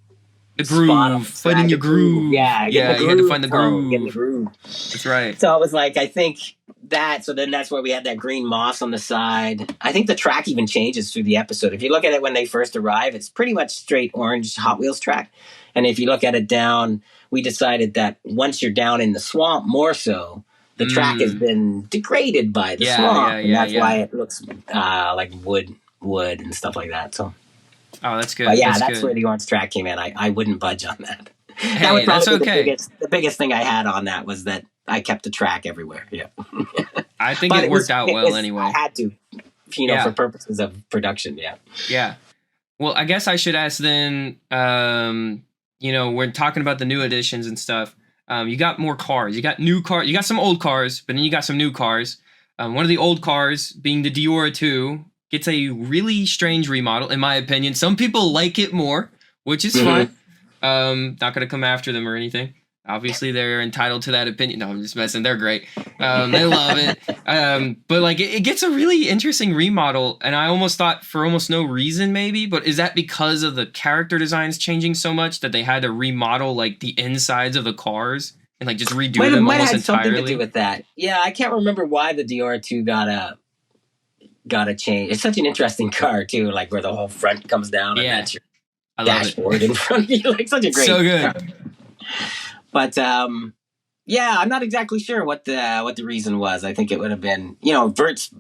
groove, finding your groove. Yeah, you had to find the groove. Getting the groove. That's right. So it was like, I think that, so then that's where we had that green moss on the side. I think the track even changes through the episode. If you look at it when they first arrive, it's pretty much straight orange Hot Wheels track. And if you look at it down, we decided that once you're down in the swamp more so, the track has been degraded by the swamp. And that's why it looks like wood and stuff like that. So. Oh, that's good. But yeah, that's where the orange track came in. I wouldn't budge on that. Hey, that would probably be the biggest thing I had on that was that I kept the track everywhere. Yeah. I think it worked out well anyway. I had to, you know, for purposes of production. Yeah. Yeah. Well, I guess I should ask then, you know, we're talking about the new additions and stuff. You got more cars. You got new cars. You got some old cars, but then you got some new cars. One of the old cars, being the DEORA II, gets a really strange remodel, in my opinion. Some people like it more, which is fine. Not going to come after them or anything. Obviously, they're entitled to that opinion. No, I'm just messing. They're great. They love it. But like, it gets a really interesting remodel, and I almost thought for almost no reason, maybe. But is that because of the character designs changing so much that they had to remodel like the insides of the cars and like just redo them almost entirely? Something to do with that. Yeah, I can't remember why the DEORA II got a change. It's such an interesting car too, like where the whole front comes down and that's your dashboard in front of you. Like such a great car. But yeah, I'm not exactly sure what the reason was. I think it would have been, you know, Vert's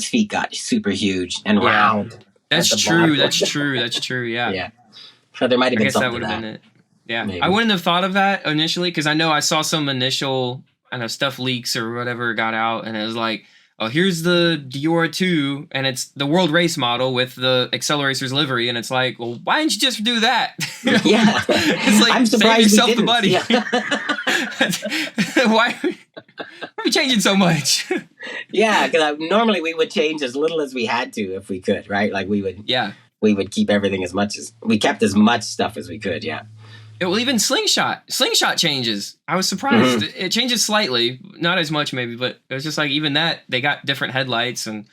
feet got super huge and round. That's true. That's true. Yeah. Yeah. So there might have been something. That would have been it. Yeah. Maybe. I wouldn't have thought of that initially, because I know I saw some initial stuff leaks or whatever got out, and it was like, oh, here's the DEORA II, and it's the World Race model with the AcceleRacers livery, and it's like, well, why didn't you just do that? Yeah. It's like, I'm surprised save yourself the money. Yeah. Why are we changing so much? Yeah, because normally we would change as little as we had to if we could, right? Like we would keep everything we kept as much stuff as we could, yeah. Well, even Slingshot changes. I was surprised. It changes slightly, not as much maybe, but it was just like even that they got different headlights, and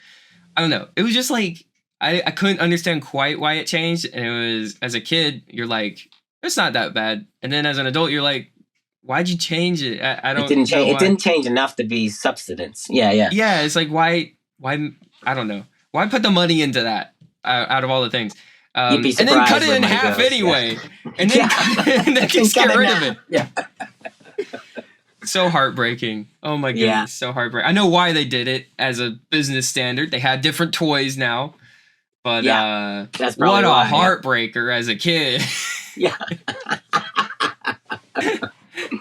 I don't know. It was just like I couldn't understand quite why it changed, and it was, as a kid, you're like, it's not that bad, and then as an adult, you're like, why'd you change it? I don't. It didn't change enough to be substance. Yeah. Yeah, it's like why I don't know. Why put the money into that out of all the things? And then cut it in half anyway. And then just get rid of it. Yeah. So heartbreaking. Oh my goodness. So heartbreaking. I know why they did it as a business standard. They had different toys now. But that's what a heartbreaker as a kid. Yeah.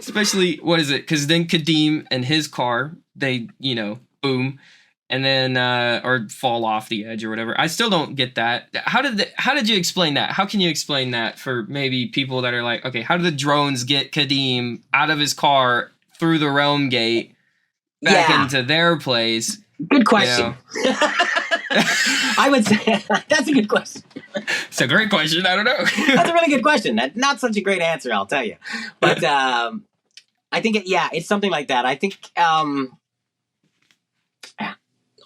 Especially, what is it? Because then Kadeem and his car, they, boom. And then, or fall off the edge or whatever. I still don't get that. How did you explain that? How can you explain that for maybe people that are like, okay, how do the drones get Kadeem out of his car through the realm gate back into their place? Good question. I would say that's a good question. It's a great question. I don't know. That's a really good question. Not such a great answer, I'll tell you. But I think, it's something like that. I think...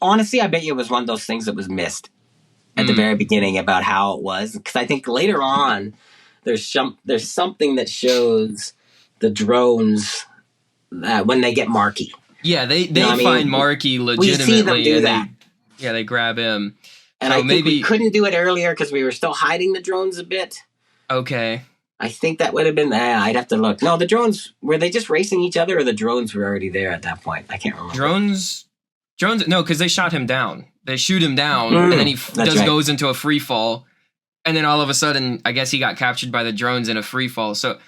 honestly, I bet you it was one of those things that was missed at the very beginning about how it was. Because I think later on, there's something that shows the drones when they get marky. Yeah, they You know what I find mean? Marky We see them legitimately, do and that. they grab him. And So I think we maybe couldn't do it earlier because we were still hiding the drones a bit. okay. I think that would have been. I'd have to look. No, the drones, were they just racing each other, or the drones were already there at that point? I can't remember. Drones. No, because they shot him down. They shoot him down, and then he goes into a free fall, and then all of a sudden, I guess he got captured by the drones in a free fall. So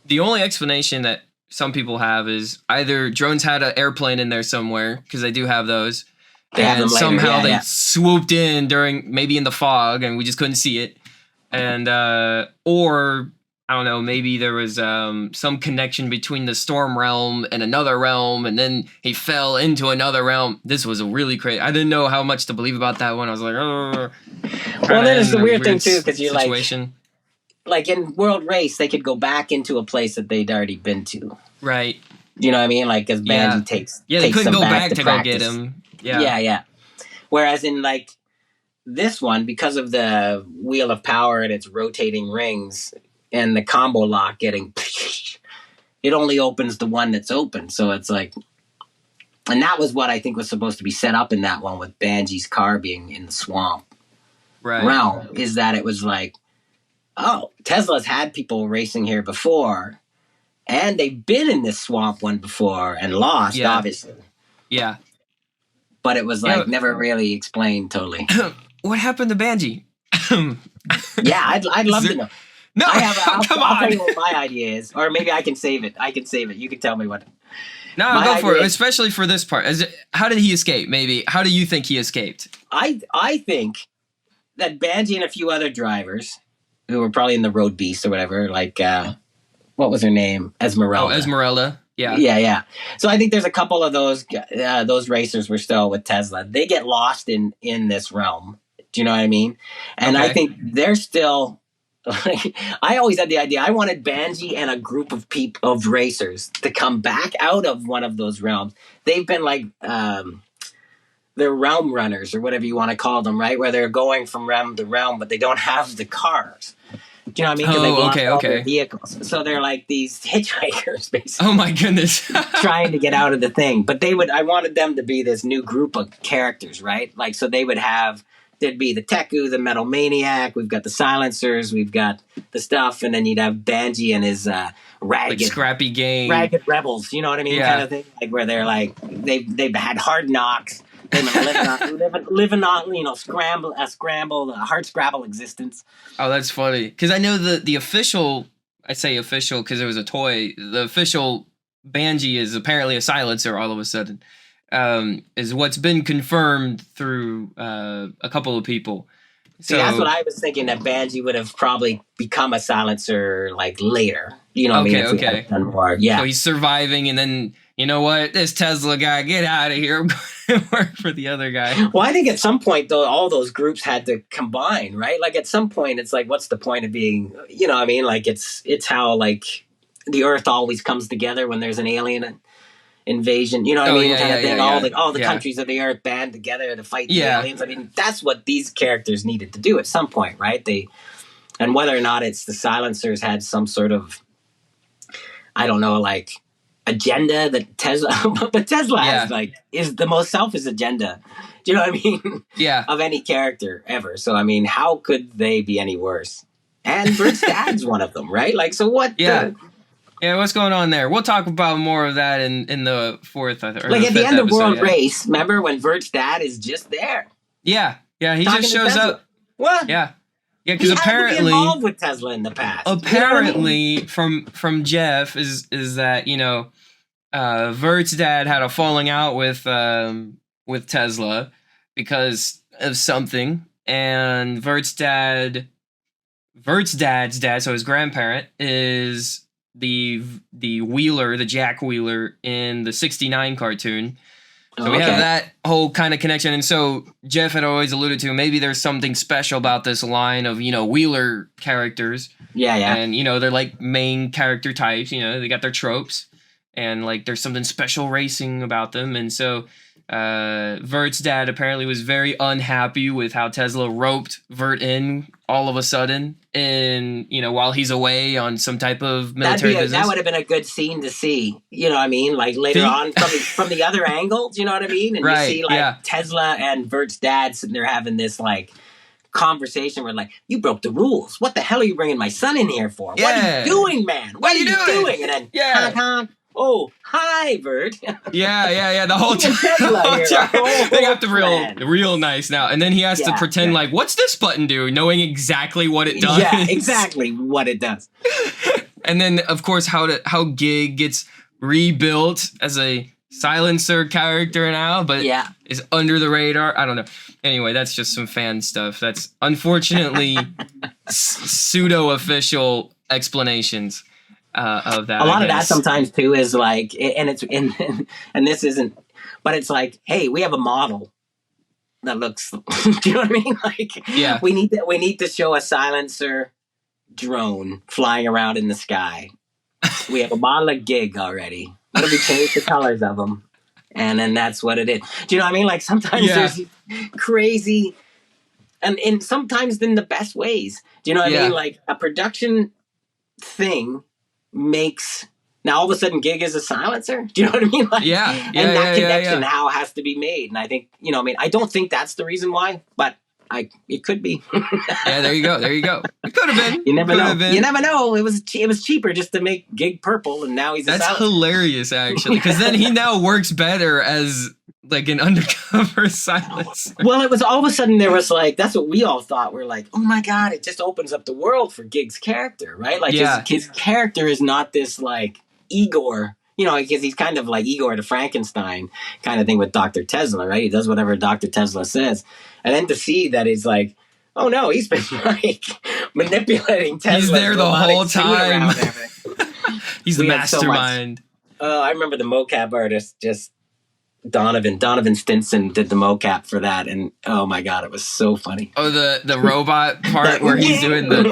the only explanation that some people have is either drones had an airplane in there somewhere, because they do have those, and somehow they swooped in during, maybe in the fog, and we just couldn't see it, and or I don't know, maybe there was some connection between the storm realm and another realm, and then he fell into another realm. This was a really crazy. I didn't know how much to believe about that one. I was like, oh. Well, then it's the weird thing too, because you're situation. like in World Race, they could go back into a place that they'd already been to. Right. You know what I mean? Like, because Banjee takes they couldn't go back to practice. Go get him. Yeah. Whereas in like this one, because of the Wheel of Power and its rotating rings and the combo lock getting, it only opens the one that's open. So it's like, and that was what I think was supposed to be set up in that one with Banjee's car being in the swamp realm, is that it was like, oh, Tesla's had people racing here before, and they've been in this swamp one before and lost, obviously. Yeah. But it was like never really explained totally. What happened to Banjee? Yeah, I'd love to know. No, I'll tell you what my idea is, or maybe I can save it. You can tell me what. No, go for it, especially for this part. How did he escape? Maybe. How do you think he escaped? I think that Banjee and a few other drivers who were probably in the Road Beast or whatever, like what was her name? Esmeralda. Oh, Esmeralda. Yeah. Yeah. So I think there's a couple of those racers were still with Tesla. They get lost in this realm. Do you know what I mean? And I think they're still. I always had the idea. I wanted Banjee and a group of racers to come back out of one of those realms. They've been like they're realm runners or whatever you want to call them, right? Where they're going from realm to realm, but they don't have the cars. Do you know what I mean? Because they've lost all their vehicles. So they're like these hitchhikers, basically. Oh my goodness. Trying to get out of the thing. But I wanted them to be this new group of characters, right? Like, so there'd be the Teku, the Metal Maniac, we've got the Silencers, we've got the stuff, and then you'd have Banjee and his ragged, like scrappy gang, ragged rebels, you know what I mean, kind of thing, like where they're like they've had hard knocks, they've been living on a hard scrabble existence. Oh, that's funny, because I know the official, I say official because it was a toy. The official Banjee is apparently a silencer all of a sudden. Is what's been confirmed through a couple of people. So that's what I was thinking, that Banjee would have probably become a silencer like later. You know what I mean? Okay. So he's surviving, and then, you know what? This Tesla guy, get out of here. I'm going to work for the other guy. Well, I think at some point, though, all those groups had to combine, right? Like at some point, it's like, what's the point of being, you know what I mean? Like it's how like the Earth always comes together when there's an alien invasion, you know what I mean? Kind of thing. All the countries of the Earth band together to fight the aliens. I mean, that's what these characters needed to do at some point, right? And whether or not it's the Silencers had some sort of, I don't know, like agenda that Tesla, but Tesla has like is the most selfish agenda. Do you know what I mean? Yeah. Of any character ever. So I mean, how could they be any worse? And Vert's dad's one of them, right? Like, so what? Yeah. Yeah, what's going on there? We'll talk about more of that in the fourth, or like at the end of World Race. Remember when Vert's dad is just there? Yeah, he just shows up. What? Yeah, because apparently he involved with Tesla in the past. Apparently, you know what I mean? from Jeff is that, you know, Vert's dad had a falling out with Tesla because of something, and Vert's dad's dad, so his grandparent, is the Wheeler, the Jack Wheeler in the 69 cartoon. So we have that whole kind of connection. And so Jeff had always alluded to, maybe there's something special about this line of, you know, Wheeler characters. Yeah. And, you know, they're like main character types, you know, they got their tropes, and like there's something special racing about them. And so Vert's dad apparently was very unhappy with how Tesla roped Vert in all of a sudden, and while he's away on some type of military business. That would have been a good scene to see. You know what I mean? Like later on from the other angle. You know what I mean? And right, you see Tesla and Vert's dad sitting there having this like conversation where like, you broke the rules. What the hell are you bringing my son in here for? What are you doing, man? What are you doing? And then oh, hi, Vert. Yeah. The whole time. They got the real nice now. And then he has to pretend like, what's this button do? Knowing exactly what it does. Yeah, exactly what it does. And then, of course, how Gig gets rebuilt as a Silencer character now, but is under the radar. I don't know. Anyway, that's just some fan stuff. That's unfortunately pseudo-official explanations. Of that, a lot of that sometimes too is like, and it's and this isn't, but it's like, hey, we have a model that looks. Do you know what I mean? Like, we need to show a Silencer drone flying around in the sky. We have a model of Gig already. What if we change the colors of them? And then that's what it is. Do you know what I mean? Like sometimes there's crazy, and sometimes in the best ways. Do you know what I mean? Like a production thing makes now all of a sudden Gig is a Silencer. Do you know what I mean? Like, and that connection now has to be made. And I think, I don't think that's the reason why, but it could be. There you go. It could have been. You never know. You never know. It was cheaper just to make Gig purple, and now he's a Silencer. That's hilarious, actually, because then he now works better as like an undercover Silencer. Well, it was all of a sudden there was like, that's what we all thought. We're like, oh my God, it just opens up the world for Gig's character, right? Like his character is not this like Igor, because he's kind of like Igor the Frankenstein kind of thing with Dr. Tesla, right? He does whatever Dr. Tesla says. And then to see that he's like, oh no, he's been like manipulating Tesla. He's there the whole time. He's the mastermind. I remember the mocap artist just Donovan Stinson did the mocap for that, and oh my God, it was so funny. Oh, the robot part where he's doing the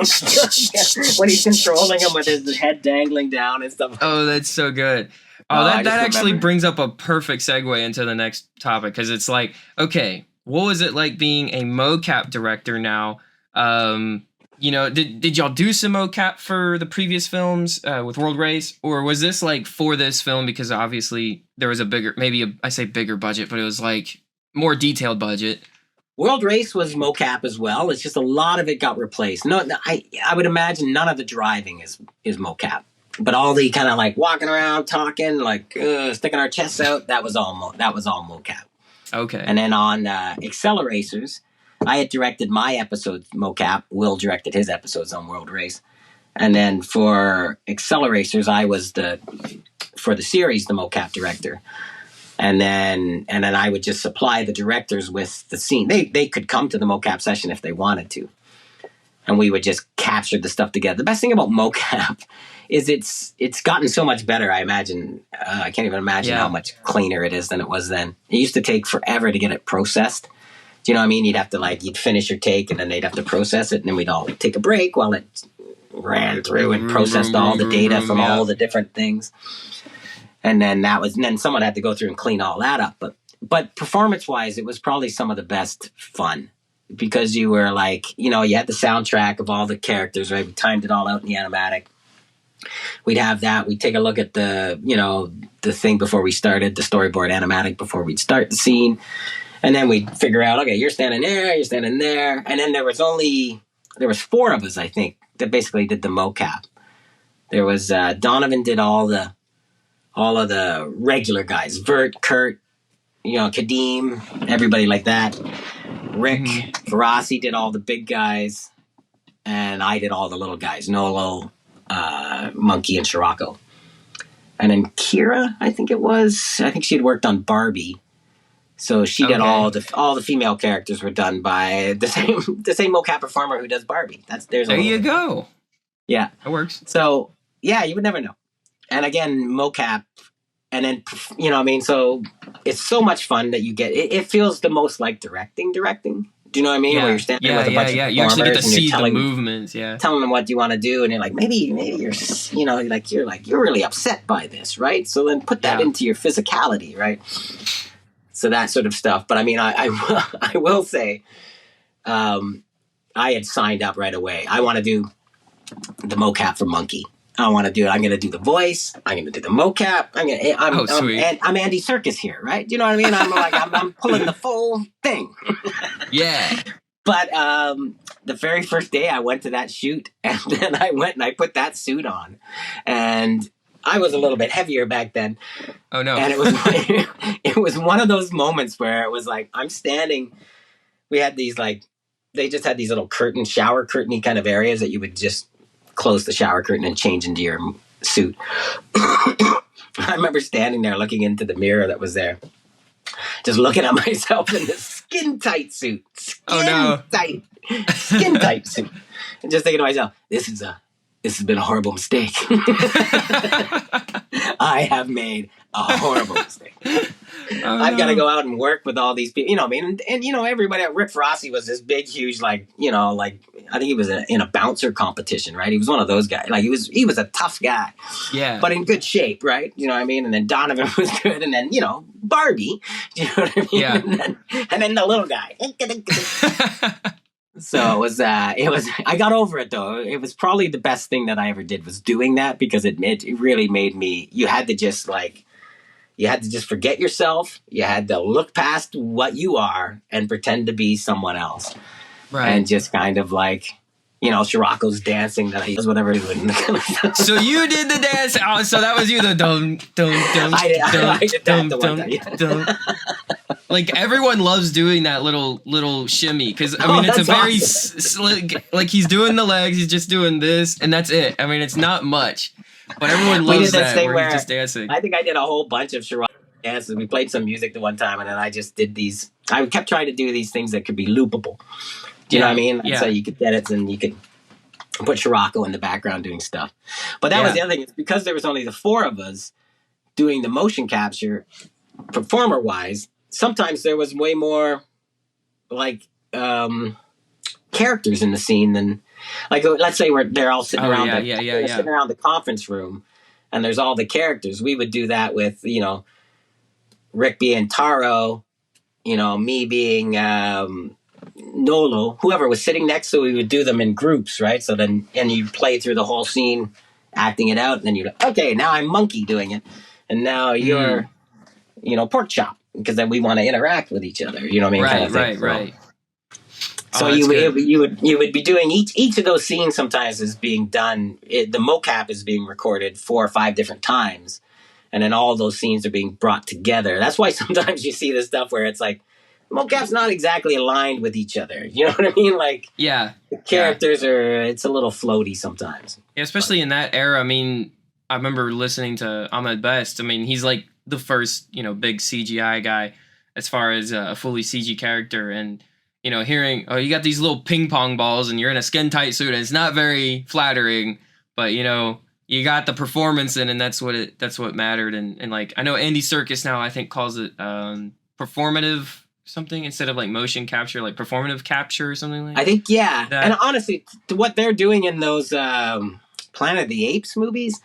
when he's controlling him with his head dangling down and stuff. Oh, that's so good. Oh, that actually brings up a perfect segue into the next topic, because it's like, okay, what was it like being a mocap director now? Did y'all do some mocap for the previous films with World Race, or was this like for this film because obviously there was a bigger, I say bigger budget, but it was like more detailed budget? World Race was mocap as well. It's just a lot of it got replaced. No, I would imagine none of the driving is mocap, but all the kind of like walking around, talking, like sticking our chests out, that was all mocap. Okay. And then on AcceleRacers, I had directed my episodes mocap. Will directed his episodes on World Race. And then for AcceleRacers, I was for the series, the mocap director. And then I would just supply the directors with the scene. They could come to the mocap session if they wanted to. And we would just capture the stuff together. The best thing about mocap is it's gotten so much better, I imagine. I can't even imagine how much cleaner it is than it was then. It used to take forever to get it processed. Do you know what I mean? You'd have to you'd finish your take and then they'd have to process it, and then we'd all take a break while it ran through and processed all the data from all the different things. And then then someone had to go through and clean all that up. But performance-wise, it was probably some of the best fun, because you were like, you had the soundtrack of all the characters, right? We timed it all out in the animatic. We'd have that. We'd take a look at the thing before we started, the storyboard animatic before we'd start the scene. And then we'd figure out, okay, you're standing there, you're standing there. And then there was 4 of us, I think, that basically did the mocap. There was Donovan did all of the regular guys, Vert, Kurt, Kadeem, everybody like that. Rick, Ferrasi did all the big guys, and I did all the little guys, Nolo, Monkey, and Shirako. And then Kira, I think she had worked on Barbie. So she did all the female characters were done by the same mocap performer who does Barbie. There you go. Yeah, it works. So yeah, you would never know. And again, mocap, and then so it's so much fun that you get. It feels the most like directing. Do you know what I mean? Yeah. Where you're standing with a bunch of performers, you actually get to see the movements. Yeah, telling them what you want to do, and you're like, maybe you're you're really upset by this, right? So then put that into your physicality, right? So that sort of stuff. But I mean, I will say, I had signed up right away. I want to do the mocap for Monkey. I want to do it. I'm going to do the voice. I'm going to do the mocap. I'm Andy Serkis here, right? You know what I mean? I'm pulling the full thing. Yeah. But the very first day I went to that shoot, and then I went and I put that suit on, and I was a little bit heavier back then. Oh no! And it was one of those moments where it was like I'm standing. We had these they just had these little shower curtain-y kind of areas that you would just close the shower curtain and change into your suit. I remember standing there looking into the mirror that was there, just looking at myself in this skin-tight suit. Skin-tight suit. And just thinking to myself, this has been a horrible mistake. I have made a horrible mistake. I've got to go out and work with all these people. You know what I mean? And you know, everybody, Rick Rossi was this big, huge, I think he was in a bouncer competition, right? He was one of those guys. Like, he was a tough guy. Yeah. But in good shape, right? You know what I mean? And then Donovan was good. And then, Barbie. You know what I mean? Yeah. And then the little guy. So it was, I got over it though. It was probably the best thing that I ever did was doing that, because it really made me, you had to just forget yourself. You had to look past what you are and pretend to be someone else. Right. And just kind of Shirako's dancing that he does whatever he's doing. So you did the dance. Oh, so that was you, the dum. I did that the one time. Like, everyone loves doing that little shimmy, because I mean it's a very like he's doing the legs, he's just doing this, and that's it. I mean, it's not much, but everyone loves that where he's just dancing. I think I did a whole bunch of Shirako dances. We played some music the one time, and then I just did these. I kept trying to do these things that could be loopable. Do you know what I mean? Yeah. So you could edit and you could put Shirako in the background doing stuff. But that was the other thing. It's because there was only the four of us doing the motion capture, performer-wise, sometimes there was way more, characters in the scene than... let's say they're all sitting around sitting around the conference room, and there's all the characters. We would do that with, Rick being Taro, me being... Nolo, whoever was sitting next to, we would do them in groups, right? So then, and you play through the whole scene, acting it out, and then you're like, okay, now I'm Monkey doing it, and now you're, Pork Chop, because then we want to interact with each other. You know what I mean? Right. So you would be doing each of those scenes. Sometimes is being done. The mocap is being recorded 4 or 5 different times, and then all those scenes are being brought together. That's why sometimes you see this stuff where it's like, mocap's not exactly aligned with each other. You know what I mean? The characters it's a little floaty sometimes. Yeah, especially in that era. I mean, I remember listening to Ahmed Best. I mean, he's like the first, big CGI guy as far as a fully CG character. And, hearing, oh, you got these little ping pong balls and you're in a skin tight suit, and it's not very flattering, but, you got the performance in, and that's what mattered. And I know Andy Serkis now, I think, calls it performative something instead of motion capture, performative capture or something like that. I think, yeah. And honestly, to what they're doing in those Planet of the Apes movies,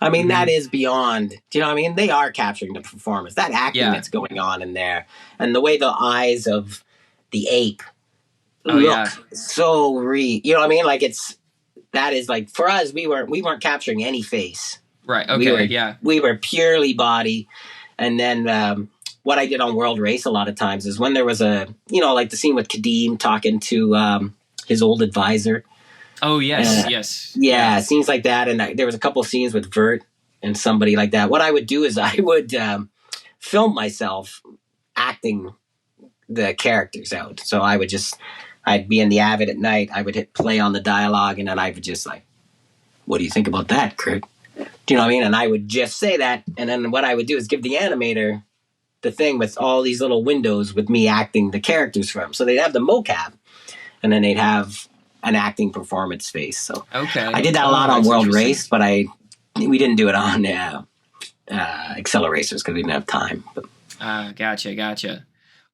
I mean, that is beyond, do you know what I mean? They are capturing the performance, that acting that's going on in there. And the way the eyes of the ape look so you know what I mean? For us, we weren't capturing any face. Right, okay, We were purely body. And then... what I did on World Race a lot of times is when there was the scene with Kadeem talking to his old advisor. Oh, yes. Yeah, scenes like that. And there was a couple of scenes with Vert and somebody like that. What I would do is I would film myself acting the characters out. So I'd be in the Avid at night. I would hit play on the dialogue, and then I would just what do you think about that, Kurt? Do you know what I mean? And I would just say that. And then what I would do is give the animator the thing with all these little windows with me acting the characters from. So they'd have the mocap, and then they'd have an acting performance space. So I did that a lot on World Race, but we didn't do it on AcceleRacers because we didn't have time. Gotcha.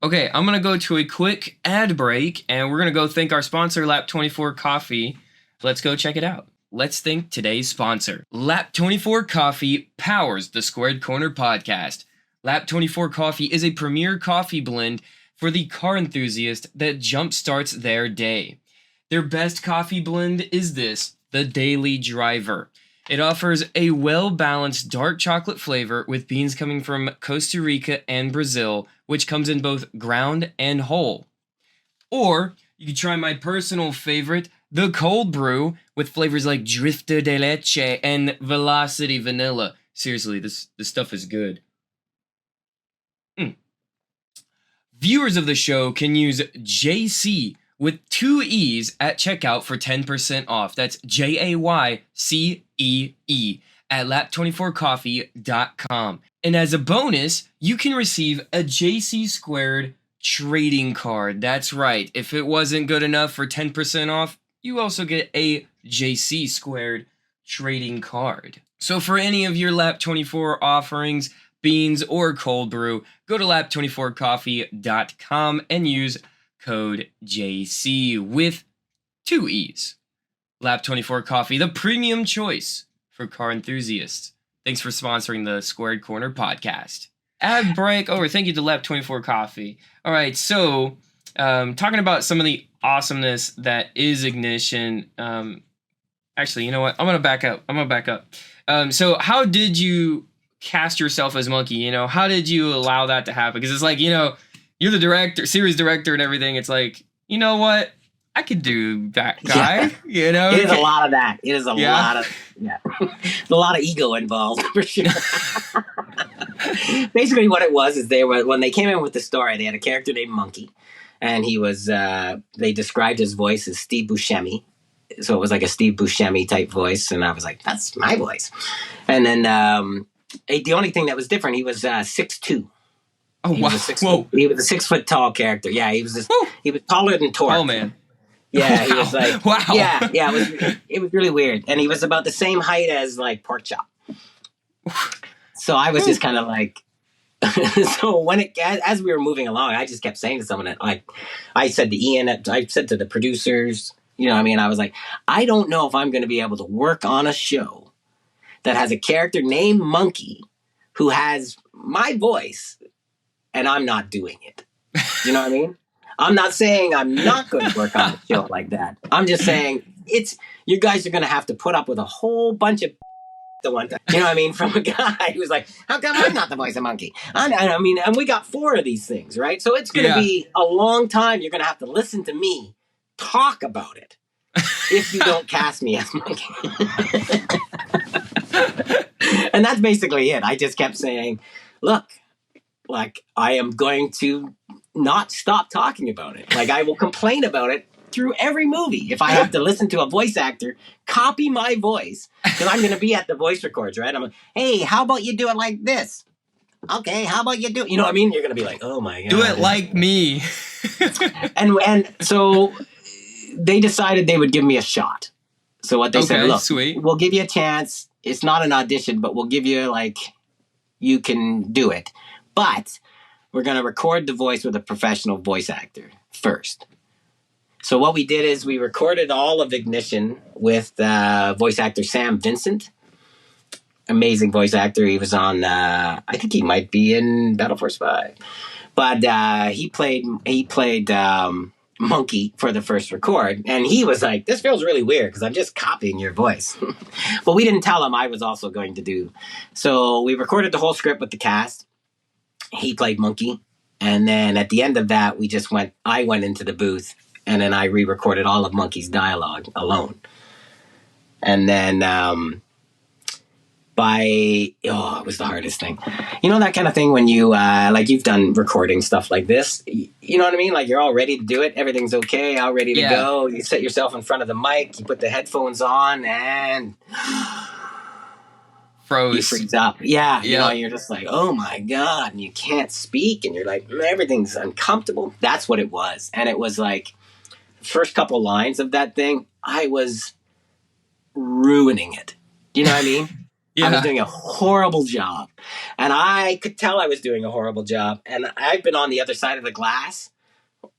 Okay, I'm going to go to a quick ad break, and we're going to go thank our sponsor, Lap 24 Coffee. Let's go check it out. Let's thank today's sponsor. Lap 24 Coffee powers the Squared Corner podcast. Lap 24 Coffee is a premier coffee blend for the car enthusiast that jumpstarts their day. Their best coffee blend is this, the Daily Driver. It offers a well-balanced dark chocolate flavor with beans coming from Costa Rica and Brazil, which comes in both ground and whole. Or you can try my personal favorite, the Cold Brew, with flavors like Drifter de Leche and Velocity Vanilla. Seriously, this stuff is good. Viewers of the show can use JayCee with 2 E's at checkout for 10% off. That's JayCee at lap24coffee.com. And as a bonus, you can receive a JayCee Squared trading card. That's right. If it wasn't good enough for 10% off, you also get a JayCee Squared trading card. So for any of your Lap 24 offerings, beans or cold brew, go to lap24coffee.com and use code JayCee with 2 E's. Lap 24 Coffee, the premium choice for car enthusiasts. Thanks for sponsoring the Squared Corner podcast. Ad break. Oh, thank you to Lap 24 Coffee. All right, so talking about some of the awesomeness that is Ignition. Actually, you know what? I'm gonna back up. So how did you cast yourself as Monkey? You know, how did you allow that to happen? Because it's like, you know, you're the director, series director and everything. It's like, you know what? I could do that guy, you know? It is a lot of that. It is a lot of, There's a lot of ego involved, for sure. Basically what it was is when they came in with the story, they had a character named Monkey. And he was, they described his voice as Steve Buscemi. So it was like a Steve Buscemi type voice. And I was like, that's my voice. And then the only thing that was different, he was 6'2". Oh, wow. He was a 6 foot tall character. Yeah, he was taller than Torque. Oh, man. Yeah, he was like, wow. Yeah, it was really weird. And he was about the same height as like Pork Chop. So I was just kind of like, so as we were moving along, I just kept saying to someone, like, I said to Ian, I said to the producers, you know what I mean? I was like, I don't know if I'm going to be able to work on a show that has a character named Monkey who has my voice and I'm not doing it. You know what I mean? I'm not saying I'm not going to work on a show like that. I'm just saying you guys are going to have to put up with a whole bunch of the one time, you know what I mean? From a guy who's like, how come I'm not the voice of Monkey? I mean, and we got 4 of these things, right? So it's going to be a long time. You're going to have to listen to me talk about it if you don't cast me as Monkey. And that's basically it. I just kept saying, look, like, I am going to not stop talking about it. Like, I will complain about it through every movie. If I have to listen to a voice actor copy my voice, because I'm going to be at the voice records, right? I'm like, hey, how about you do it like this? Okay, how about you do it? You know what I mean? You're going to be like, oh my God. Do it like me. and so they decided they would give me a shot. So what they said, look, sweet. We'll give you a chance. It's not an audition, but we'll give you, like, you can do it. But we're going to record the voice with a professional voice actor first. So what we did is we recorded all of Ignition with voice actor Sam Vincent. Amazing voice actor. He was on, I think he might be in Battle Force 5. But he played Monkey for the first record. And he was like, this feels really weird because I'm just copying your voice. But we didn't tell him I was also going to do. So we recorded the whole script with the cast. He played Monkey. And then at the end of that, I went into the booth and then I re-recorded all of Monkey's dialogue alone. And then it was the hardest thing. You know that kind of thing when you, like you've done recording stuff like this, you know what I mean? Like you're all ready to do it. Everything's okay, all ready to go. You set yourself in front of the mic, you put the headphones on and... Froze. You freeze up. Yeah. You know, you're just like, oh my God. And you can't speak. And you're like, everything's uncomfortable. That's what it was. And it was like, first couple lines of that thing, I was ruining it. Do you know what I mean? I was doing a horrible job. And I could tell I was doing a horrible job. And I've been on the other side of the glass.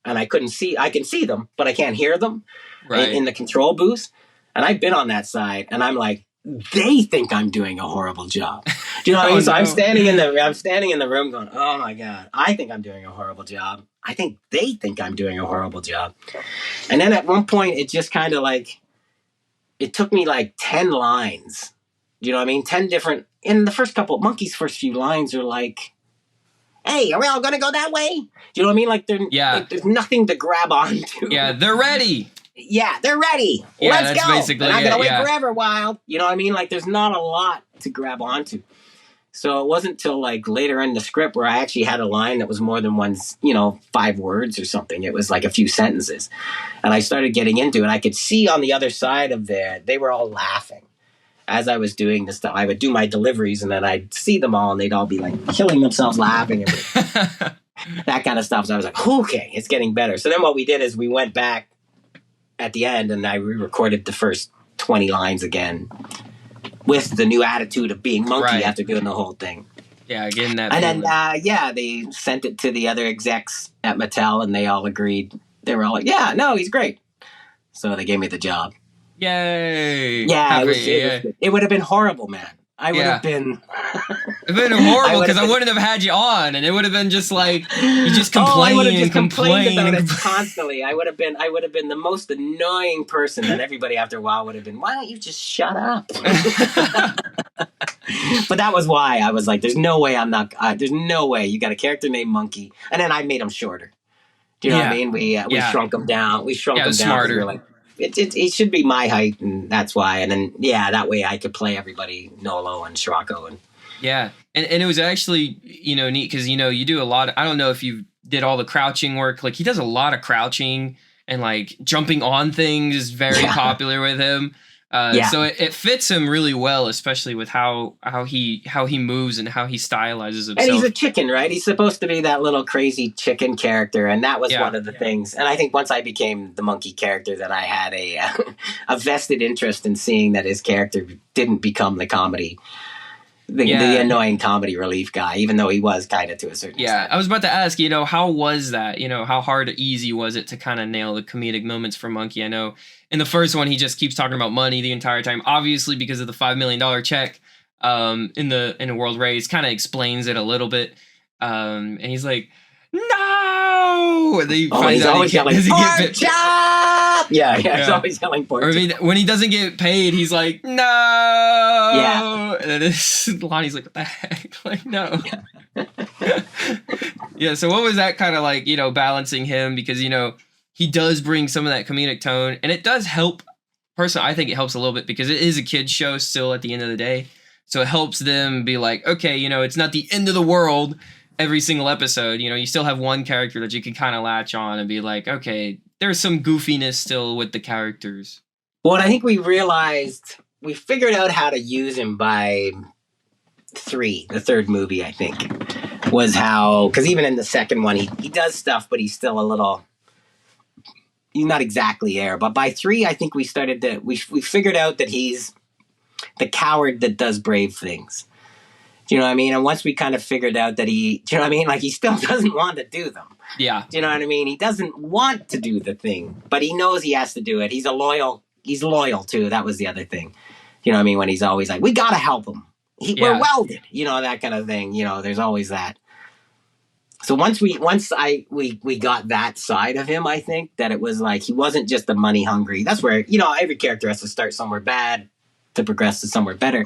And I can see them, but I can't hear them in the control booth. And I've been on that side. And I'm like, they think I'm doing a horrible job. Do you know what I mean? So I'm standing in the room going, oh my God, I think I'm doing a horrible job. I think they think I'm doing a horrible job. And then at one point, it just kind of like, it took me like 10 lines. Do you know what I mean? 10 different, in the first couple, Monkey's first few lines are like, hey, are we all going to go that way? Do you know what I mean? Like, like there's nothing to grab onto. Yeah, they're ready. Yeah, they're ready. Yeah, Let's go. Basically, they're not going to wait forever, Wild. You know what I mean? Like, there's not a lot to grab onto. So it wasn't till like later in the script where I actually had a line that was more than one, 5 words or something. It was like a few sentences. And I started getting into it. I could see on the other side of there, they were all laughing. As I was doing this stuff, I would do my deliveries and then I'd see them all and they'd all be like killing themselves laughing and that kind of stuff. So I was like, okay, it's getting better. So then what we did is we went back at the end and I re-recorded the first 20 lines again with the new attitude of being Monkey after doing the whole thing. Yeah, getting that. And then, they sent it to the other execs at Mattel and they all agreed. They were all like, yeah, no, he's great. So they gave me the job. Yay! Yeah, it would have been horrible, man. I would have been. It'd been horrible because I wouldn't have had you on, and it would have been just like you just complain and complain about it constantly. I would have been the most annoying person that everybody after a while would have been. Why don't you just shut up? But that was why I was like, "There's no way I'm not. There's no way you got a character named Monkey," and then I made him shorter. Do you know what I mean? We shrunk him down. We shrunk him down. Smarter. We were like, it should be my height, and that's why. And then, that way I could play everybody, Nolo and Shirako. And it was actually, neat because, you do a lot of, I don't know if you did all the crouching work. Like, he does a lot of crouching and, like, jumping on things is very popular with him. So it fits him really well, especially with how he moves and how he stylizes himself. And he's a chicken, right? He's supposed to be that little crazy chicken character, and that was one of the things. And I think once I became the monkey character, that I had a vested interest in seeing that his character didn't become the comedy. The annoying comedy relief guy, even though he was kind of to a certain extent. I was about to ask, how was that? How hard or easy was it to kind of nail the comedic moments for Monkey? I know in the first one, he just keeps talking about money the entire time, obviously because of the $5 million check in the World Race, kind of explains it a little bit. And he's like, no! And then he finds out always yelling, pork chop! Yeah, he's always yelling pork chop. When he doesn't get paid, he's like, no! Yeah. And then Lonnie's like, what the heck? Like, no. So what was that kind of like, balancing him? Because, he does bring some of that comedic tone, and it does help. Personally, I think it helps a little bit because it is a kid's show still at the end of the day. So it helps them be like, okay, it's not the end of the world every single episode. You still have one character that you can kind of latch on and be like, okay, there's some goofiness still with the characters. Well, I think we figured out how to use him by 3, the third movie, I think, was how, because even in the second one, he does stuff, but he's still a little, he's not exactly there. But by 3, I think we figured out that he's the coward that does brave things. Do you know what I mean? And once we kind of figured out that do you know what I mean? Like, he still doesn't want to do them. Yeah. Do you know what I mean? He doesn't want to do the thing, but he knows he has to do it. He's loyal too. That was the other thing. You know what I mean? When he's always like, we got to help him. We're welded, that kind of thing. There's always that. So once we got that side of him, I think that it was like, he wasn't just the money hungry. That's where, every character has to start somewhere bad to progress to somewhere better.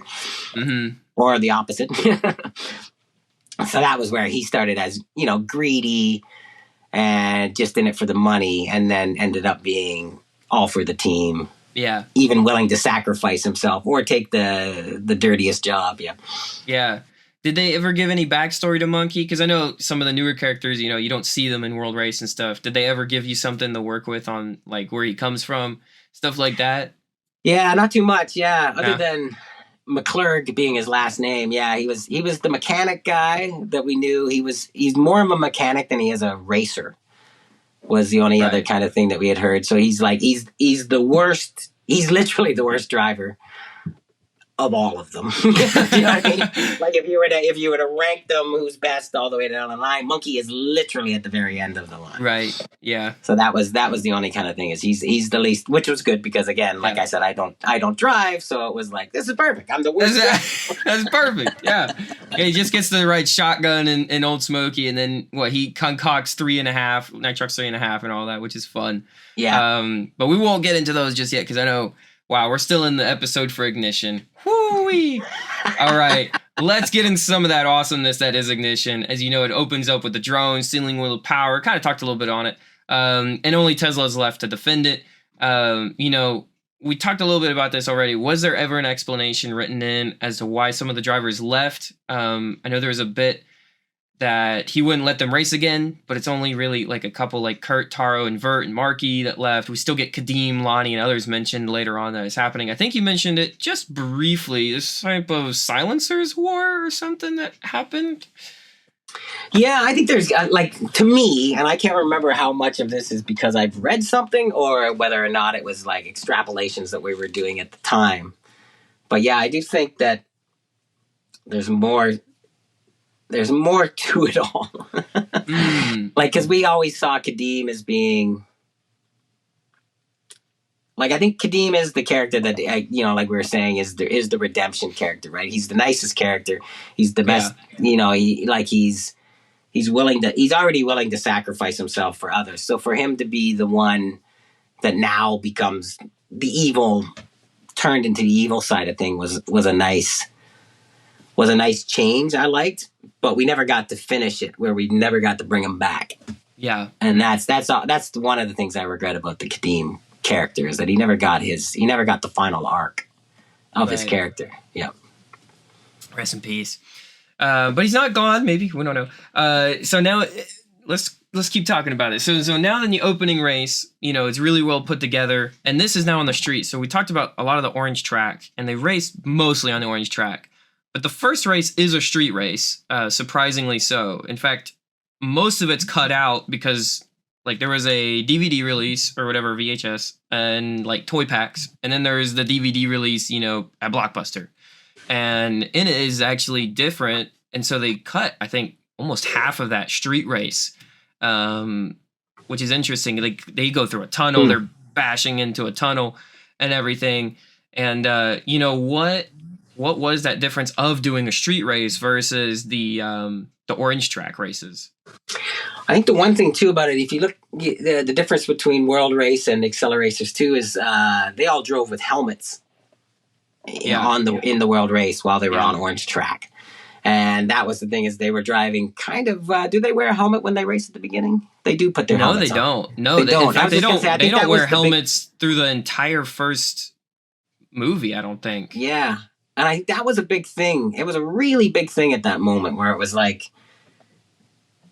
Mm-hmm. Or the opposite. So that was where he started as, greedy and just in it for the money, and then ended up being all for the team. Yeah. Even willing to sacrifice himself or take the dirtiest job. Yeah. Yeah. Did they ever give any backstory to Monkey? Because I know some of the newer characters, you don't see them in World Race and stuff. Did they ever give you something to work with on, like, where he comes from? Stuff like that? Yeah, not too much. Yeah. Other than McClurg being his last name. Yeah, he was the mechanic guy that we knew. He's more of a mechanic than he is a racer, was the only other kind of thing that we had heard. So he's like, he's the worst. He's literally the worst driver of all of them. You know what I mean? Like if you were to rank them who's best all the way down the line, Monkey is literally at the very end of the line. Right. Yeah. So that was the only kind of thing, is he's the least, which was good because again, like I said, I don't drive, so it was like, this is perfect. I'm the worst. That's perfect. Yeah. He just gets the right shotgun and Old Smoky, and then he concocts 3.5 nitrox 3.5 and all that, which is fun. Yeah. But we won't get into those just yet because I know. Wow, we're still in the episode for Ignition. Whoo-wee! All right, let's get into some of that awesomeness that is Ignition. As you know, it opens up with the drone, stealing wheel of power. Kind of talked a little bit on it. And only Tesla's left to defend it. We talked a little bit about this already. Was there ever an explanation written in as to why some of the drivers left? I know there was a bit that he wouldn't let them race again, but it's only really like a couple like Kurt, Taro, and Vert and Marky that left. We still get Kadeem, Lonnie, and others mentioned later on that is happening. I think you mentioned it just briefly, this type of Silencerz War or something that happened. Yeah, I think there's to me, and I can't remember how much of this is because I've read something or whether or not it was like extrapolations that we were doing at the time. But yeah, I do think that there's more to it all. Like, because we always saw Kadeem as being, like, I think Kadeem is the character that, like we were saying, is the redemption character, right? He's the nicest character. He's the best, he's already willing to sacrifice himself for others. So for him to be the one that now becomes the evil, turned into the evil side of thing was a nice change I liked, but we never got to finish it, where we never got to bring him back. Yeah. And that's one of the things I regret about the Kadeem character, is that he never got the final arc of his character. Yeah. Rest in peace. But he's not gone, maybe, we don't know. So now let's keep talking about it. So now in the opening race, it's really well put together, and this is now on the street. So we talked about a lot of the orange track, and they raced mostly on the orange track. But the first race is a street race, surprisingly so. In fact, most of it's cut out because, there was a DVD release or whatever, VHS, and, toy packs. And then there's the DVD release, at Blockbuster. And in it is actually different. And so they cut, I think, almost half of that street race, which is interesting. They go through a tunnel. They're bashing into a tunnel and everything. And, what was that difference of doing a street race versus the orange track races? I think the one thing too about it, if you look, the difference between World Race and AcceleRacers 2 is they all drove with helmets in the World Race while they were on orange track, and that was the thing, is they were driving kind of. Do they wear a helmet when they race at the beginning? They do put their helmets on. Don't. No, they don't. In fact, they don't wear helmets through the entire first movie, I don't think. Yeah. And that was a big thing. It was a really big thing at that moment, where it was like,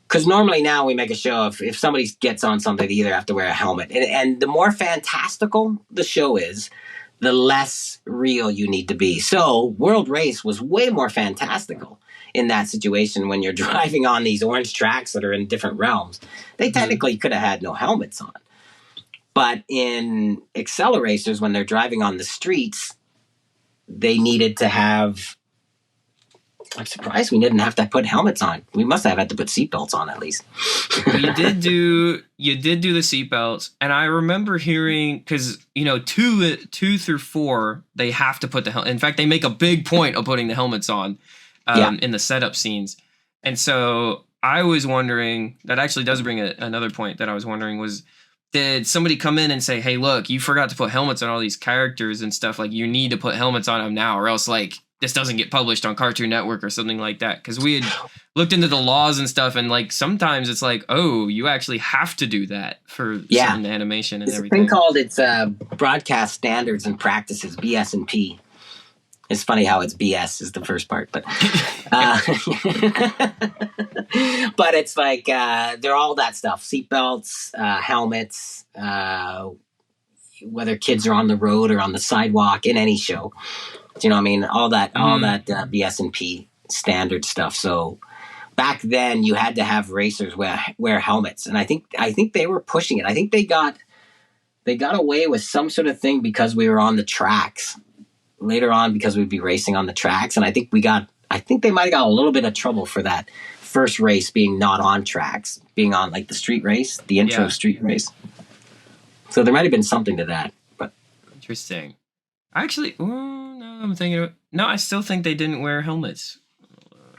because normally now we make a show if somebody gets on something, they either have to wear a helmet. And the more fantastical the show is, the less real you need to be. So World Race was way more fantastical in that situation when you're driving on these orange tracks that are in different realms. They technically could have had no helmets on. But in AcceleRacers, when they're driving on the streets, they needed to have. I'm surprised we didn't have to put helmets on. We must have had to put seatbelts on at least. You did do the seatbelts, and I remember hearing, because 2 through 4 they have to put the helmet. In fact, they make a big point of putting the helmets on in the setup scenes, and so I was wondering. That actually does bring another point that I was wondering was, did somebody come in and say, hey, look, you forgot to put helmets on all these characters and stuff. You need to put helmets on them now, or else, this doesn't get published on Cartoon Network or something like that. Because we had looked into the laws and stuff, and, sometimes it's oh, you actually have to do that for certain animation and everything. It's a thing called Broadcast Standards and Practices, BS&P. It's funny how it's BS is the first part, but but it's they're all that stuff: seatbelts, helmets, whether kids are on the road or on the sidewalk in any show. Do you know what I mean? All that BS&P standard stuff. So back then, you had to have racers wear helmets, and I think they were pushing it. I think they got away with some sort of thing because we were on the tracks, later on because we'd be racing on the tracks, and I think they might have got a little bit of trouble for that first race being not on tracks, being on like the street race, the intro street race. So there might have been something to that. But interesting. Actually, no, I'm thinking. No, I still think they didn't wear helmets.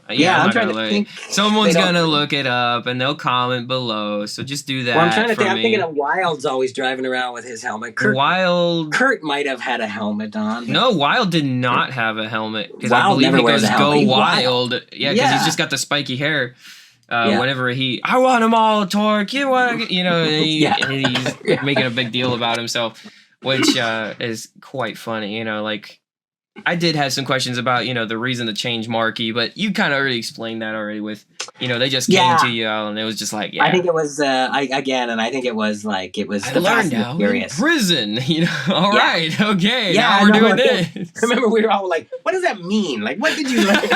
I'm trying to think. Someone's gonna look it up and they'll comment below. So just do that. Well, I'm trying to think. I'm thinking of Wild's always driving around with his helmet. Kurt might have had a helmet on. No, Wild did not have a helmet because I believe he goes Go Wild. Yeah, because he's just got the spiky hair. Whenever I want them all, Torque. You want, and he's making a big deal about himself, which is quite funny. Like. I did have some questions about, the reason to change Marky, but you kind of already explained that already with, they just came to you and it was just like, I think it was, I think it was like, it was I learned now in prison, all right, okay, now we're doing this. Remember we were all like, what does that mean? Like, what did you learn?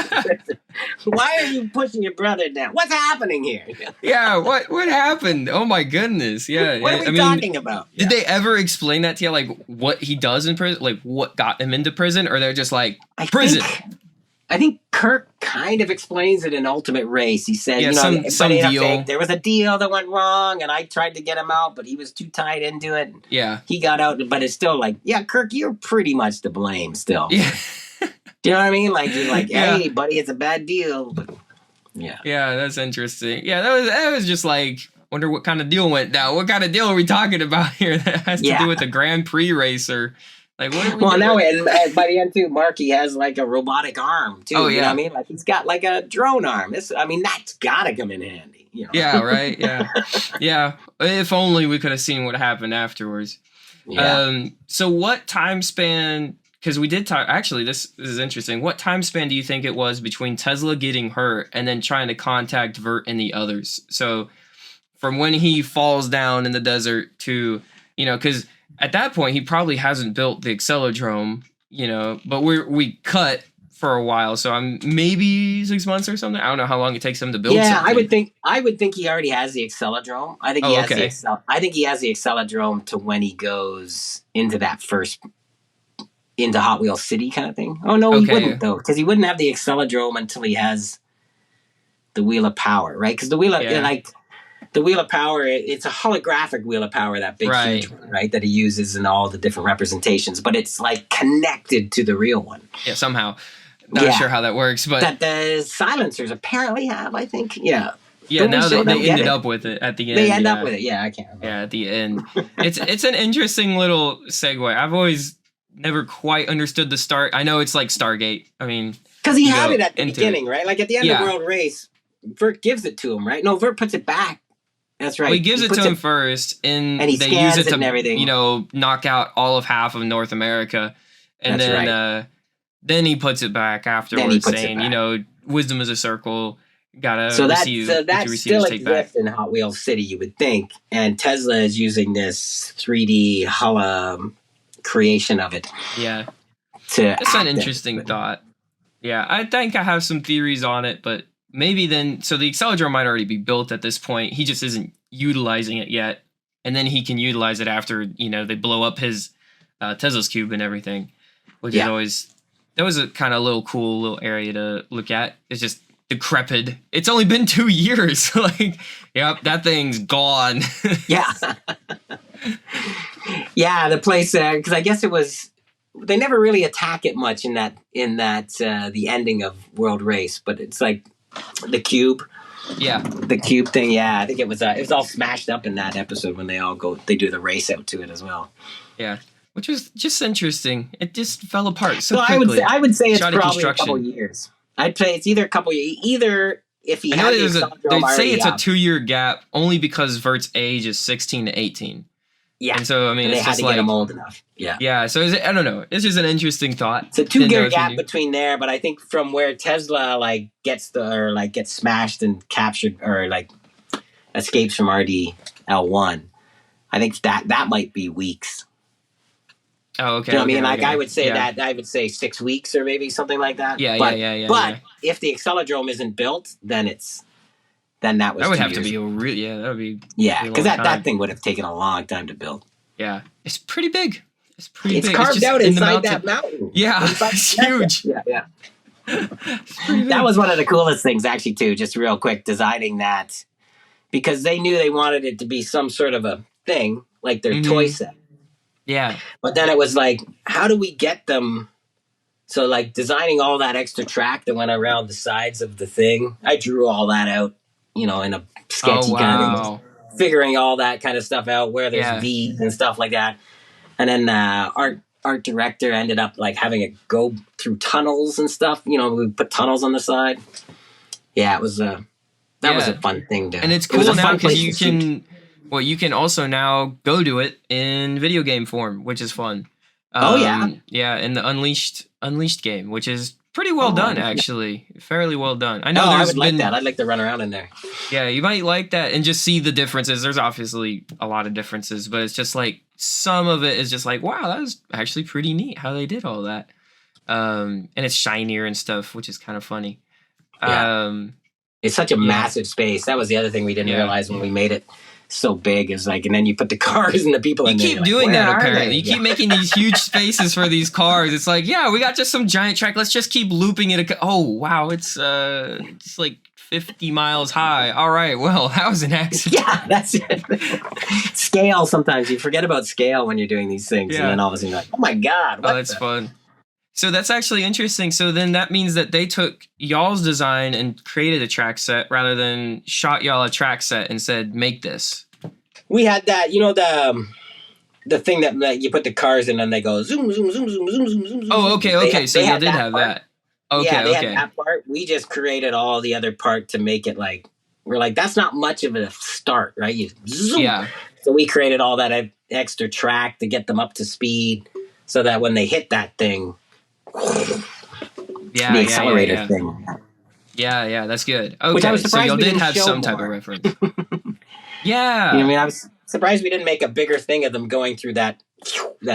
Why are you pushing your brother down? What's happening here? What happened? Oh my goodness, yeah. What are we talking about? Did they ever explain that to you, like what he does in prison, like what got him into prison, or they're just like prison? I think Kirk kind of explains it in Ultimate Race. He said, some deal. There was a deal that went wrong, and I tried to get him out, but he was too tied into it. Yeah, he got out, but it's still like, Kirk, you're pretty much to blame still. Yeah. Do you know what I mean? Like, you're like, hey, buddy, it's a bad deal. But, yeah, that's interesting. Yeah, that was just like, wonder what kind of deal went down. What kind of deal are we talking about here that has to do with the Grand Prix racer? Like, what are we doing? Now, and by the end, too, Marky has like a robotic arm, too. Oh, yeah. You know what I mean? Like, he's got like a drone arm. That's got to come in handy. Yeah, right? Yeah. Yeah. If only we could have seen what happened afterwards. Yeah. So what time span... Because we did talk, actually, this is interesting. What time span do you think it was between Tesla getting hurt and then trying to contact Vert and the others? So from when he falls down in the desert to, because at that point he probably hasn't built the Acceledrome, but we cut for a while. So I'm maybe 6 months or something. I don't know how long it takes him to build something. I would think he already has the Acceledrome. I think he has the Acceledrome to when he goes into that first... into Hot Wheels City kind of thing. Oh, no, he wouldn't, though, because he wouldn't have the Acceledrome until he has the Wheel of Power, right? Because the Wheel of Power, it's a holographic Wheel of Power, that big huge one, right? That he uses in all the different representations, but it's like connected to the real one. Yeah, somehow. Not sure how that works, but... That the Silencers apparently have, I think. Yeah. Yeah, now they ended up with it at the end. They end up with it, I can't remember. Yeah, at the end. It's an interesting little segue. I've always... never quite understood the start. I know it's like Stargate. I mean, because he had it at the beginning, right? Like at the end of World Race, Vert gives it to him, right? No, Vert puts it back. That's right. Well, he gives it to him first, and they use it to, everything. Knock out all of half of North America, and then he puts it back afterwards, saying, wisdom is a circle. Gotta receive. So that still exists in Hot Wheels City, you would think, and Tesla is using this 3D holo creation of it. Yeah. That's an interesting thought. Yeah, I think I have some theories on it, but maybe then, so the Acceledrome might already be built at this point. He just isn't utilizing it yet. And then he can utilize it after, they blow up his Tesla's cube and everything, which is always, that was a kind of cool little area to look at. It's just decrepit. It's only been 2 years. That thing's gone. Yeah. Yeah, the place, because I guess it was, they never really attack it much in that the ending of World Race, but it's like the cube. Yeah. The cube thing, I think it was all smashed up in that episode when they do the race out to it as well. Yeah, which was just interesting. It just fell apart so quickly. I would say it's probably a couple years. I'd say it's either a couple years, either if he had they say it's a 2-year gap only because Vert's age is 16 to 18. Yeah. And so, I mean, they it's had just to get him old enough. Yeah. Yeah. So, I don't know. It's just an interesting thought. It's a 2-year gap between there, but I think from where Tesla, gets smashed and captured or, escapes from RDL1, I think that might be weeks. Oh, okay. You know what I mean? I would say that, I would say 6 weeks or maybe something like that. Yeah, yeah. But if the Acceledrome isn't built, then that would have to be that would be because that thing would have taken a long time to build. Yeah, it's pretty big. It's pretty It's big. carved just out in the inside that mountain. Yeah, Inside it's that- huge. Yeah. That was one of the coolest things, actually, too. Just real quick, designing that, because they knew they wanted it to be some sort of a thing, like their toy set. Yeah. But then it was like, how do we get them? So, like, designing all that extra track that went around the sides of the thing, I drew all that out, in a sketchy kind of, figuring all that kind of stuff out, where there's V's and stuff like that. And then art director ended up like having it go through tunnels and stuff. We put tunnels on the side. Yeah, it was that was a fun thing to. And it's cool now because you can also now go do it in video game form, which is fun. Yeah, in the Unleashed game, which is pretty well done, actually. Fairly well done. I know I would like that. I'd like to run around in there. Yeah, you might like that and just see the differences. There's obviously a lot of differences, but it's just like some of it is just like, wow, that was actually pretty neat how they did all that. And it's shinier and stuff, which is kind of funny. It's such a massive space. That was the other thing we didn't realize when we made it so big. Is like, and then you put the cars and the people in there. You keep doing that, apparently. You keep making these huge spaces for these cars. It's like, yeah, we got just some giant track. Let's just keep looping it. Oh, wow, it's like 50 miles high. All right, well, that was an accident. Yeah, that's it. Scale, sometimes you forget about scale when you're doing these things. And then all of a sudden you're like, oh my God. That's fun. So that's actually interesting. So then that means that they took y'all's design and created a track set rather than shot y'all a track set and said, make this. We had that, the thing that you put the cars in and they go zoom, zoom, zoom, zoom, zoom, zoom, zoom. Oh, okay. So you did have that. Okay, yeah, they had that part. We just created all the other part to make it like, we're like, that's not much of a start, right? You zoom. Yeah. So we created all that extra track to get them up to speed so that when they hit that thing, the accelerator thing. Yeah, that's good. Okay, which I was surprised so y'all we did didn't have show some more. type of reference. Yeah. I mean, I was surprised we didn't make a bigger thing of them going through that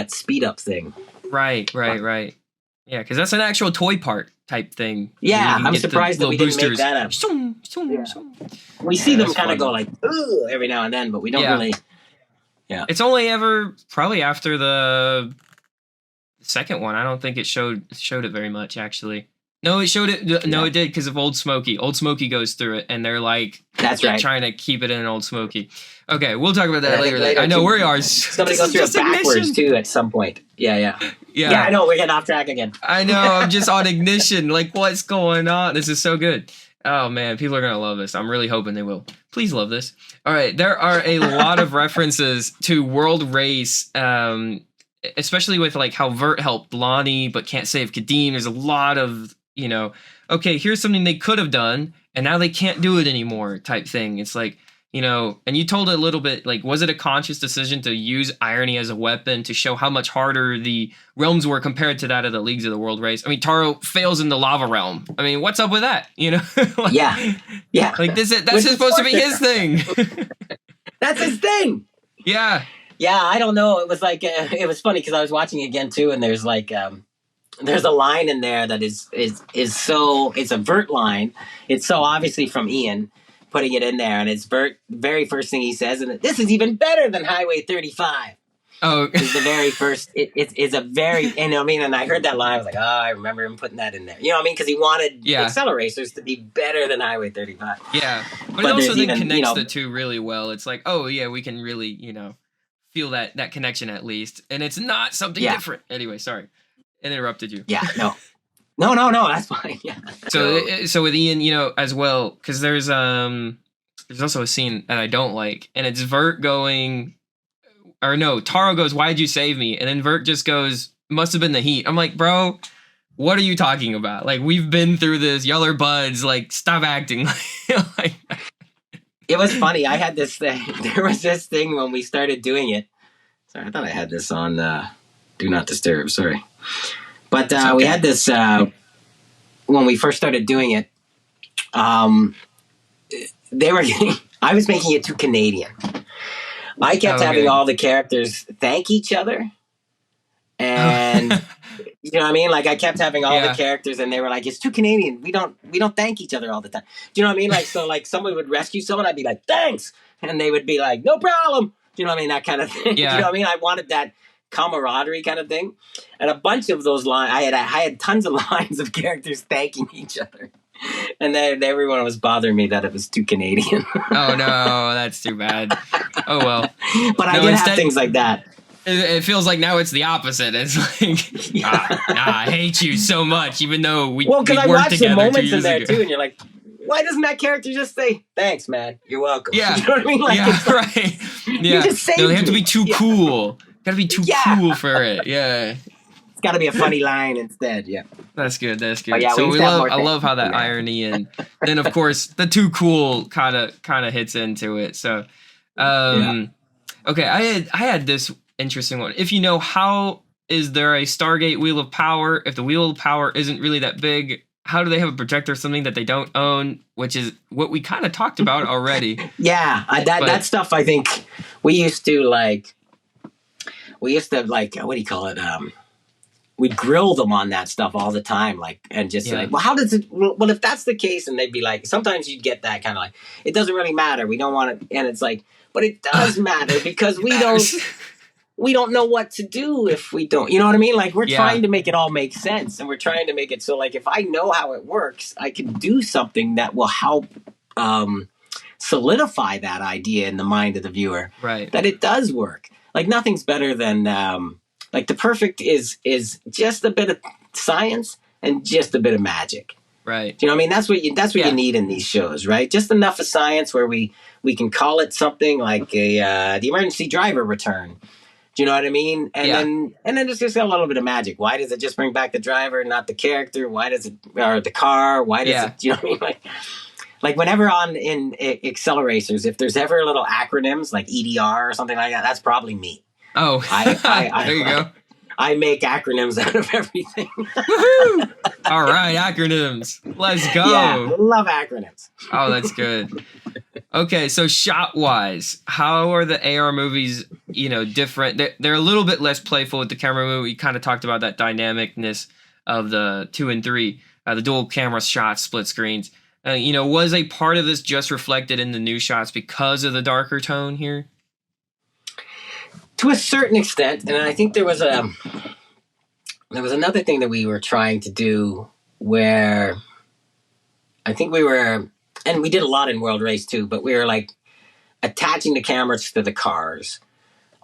speed up thing. Right. Yeah, because that's an actual toy part type thing. Yeah, I'm surprised that we didn't make that up. We see them kind of go like, ooh, every now and then, but we don't really. Yeah. It's only ever probably after the second one. I don't think it showed it very much, actually. No, it showed it. No, it did because of Old Smoky. Old Smoky goes through it, and they're like, that's right, trying to keep it in Old Smoky. Okay, we'll talk about that later. I know where you are. Somebody goes through it backwards too at some point. Yeah. I know we're getting off track again. I know. I'm just on Ignition. Like, what's going on? This is so good. Oh man, people are gonna love this. I'm really hoping they will. Please love this. All right, there are a lot of references to World Race. Especially with like how Vert helped Lonnie but can't save Kadeem. There's a lot of, okay, here's something they could have done and now they can't do it anymore type thing. It's like, and you told it a little bit, like, was it a conscious decision to use irony as a weapon to show how much harder the realms were compared to that of the Leagues of the World Race? I mean, Taro fails in the lava realm. I mean, what's up with that? Like, yeah. Like that's supposed to be his thing. That's his thing. Yeah. Yeah, I don't know. It was like it was funny because I was watching it again too, and there's like there's a line in there that is so, it's a Vert line. It's so obviously from Ian putting it in there, and it's Vert very first thing he says, and this is even better than Highway 35. Oh, it's the very first. It's a very, and I heard that line. I was like, oh, I remember him putting that in there. Because he wanted AcceleRacers to be better than Highway 35. Yeah, but it also then connects the two really well. It's like, oh yeah, we can really feel that connection at least, and it's not something different. Anyway, sorry, I interrupted you. Yeah, no, that's fine. Yeah. So with Ian, as well, because there's also a scene that I don't like, and it's Vert going, or no, Taro goes, "Why'd you save me?" And then Vert just goes, "Must have been the heat." I'm like, bro, what are you talking about? Like, we've been through this. Y'all are buds. Like, stop acting like. It was funny. I had this thing. There was this thing when we started doing it. Sorry, I thought I had this on Do Not Disturb. Sorry. But we had this when we first started doing it. They were I was making it too Canadian. I kept having all the characters thank each other. And you know what I mean? Like, I kept having all the characters, and they were like, "It's too Canadian. We don't thank each other all the time." Do you know what I mean? Like, so like someone would rescue someone, I'd be like, "Thanks," and they would be like, "No problem." Do you know what I mean? That kind of thing. Yeah. Do you know what I mean? I wanted that camaraderie kind of thing. And a bunch of those lines, I had tons of lines of characters thanking each other. And then everyone was bothering me that it was too Canadian. Oh no, that's too bad. Oh well. But I did have things like that. It feels like now it's the opposite. It's like, I hate you so much, even though we because I watched some moments in there ago. too, and you're like, why doesn't that character just say, thanks, man, you're welcome? Yeah. You know what I mean? Like, yeah, right. Yeah. No, they have to be too cool. Gotta be too cool for it. Yeah. It's gotta be a funny line instead. Yeah. That's good. That's good. Yeah, so I love how that irony, and then of course the too cool kind of hits into it. So, okay, I had this interesting one. If you know, how is there a Stargate Wheel of Power? If the Wheel of Power isn't really that big, how do they have a projector or something that they don't own? Which is what we kind of talked about already. That stuff. I think we used to like, what do you call it? We'd grill them on that stuff all the time, like, and just like, well, how does it? Well, if that's the case, and they'd be like, sometimes you'd get that kind of like, it doesn't really matter. We don't want it, and it's like, but it does matter because we don't know what to do if we don't. You know what I mean? Like, we're trying to make it all make sense, and we're trying to make it so, like, if I know how it works, I can do something that will help solidify that idea in the mind of the viewer. Right. That it does work. Like, nothing's better than like the perfect is just a bit of science and just a bit of magic. Right. Do you know what I mean? That's what you need in these shows, right? Just enough of science where we can call it something like the emergency driver return. Do you know what I mean? And then there's just a little bit of magic. Why does it just bring back the driver, not the character? Why does it, or the car? Why does it? Do you know what I mean? Like whenever in AcceleRacers, if there's ever little acronyms like EDR or something like that, that's probably me. Oh, there you go. I make acronyms out of everything. Woohoo! All right, acronyms. Let's go. Yeah, love acronyms. Oh, that's good. Okay, so shot-wise, how are the AR movies, different? They're a little bit less playful with the camera movie. We kind of talked about that dynamicness of the 2 and 3, the dual camera shots, split screens. Was a part of this just reflected in the new shots because of the darker tone here? To a certain extent, and I think there was another thing that we were trying to do where I think and we did a lot in World Race too, but we were like attaching the cameras to the cars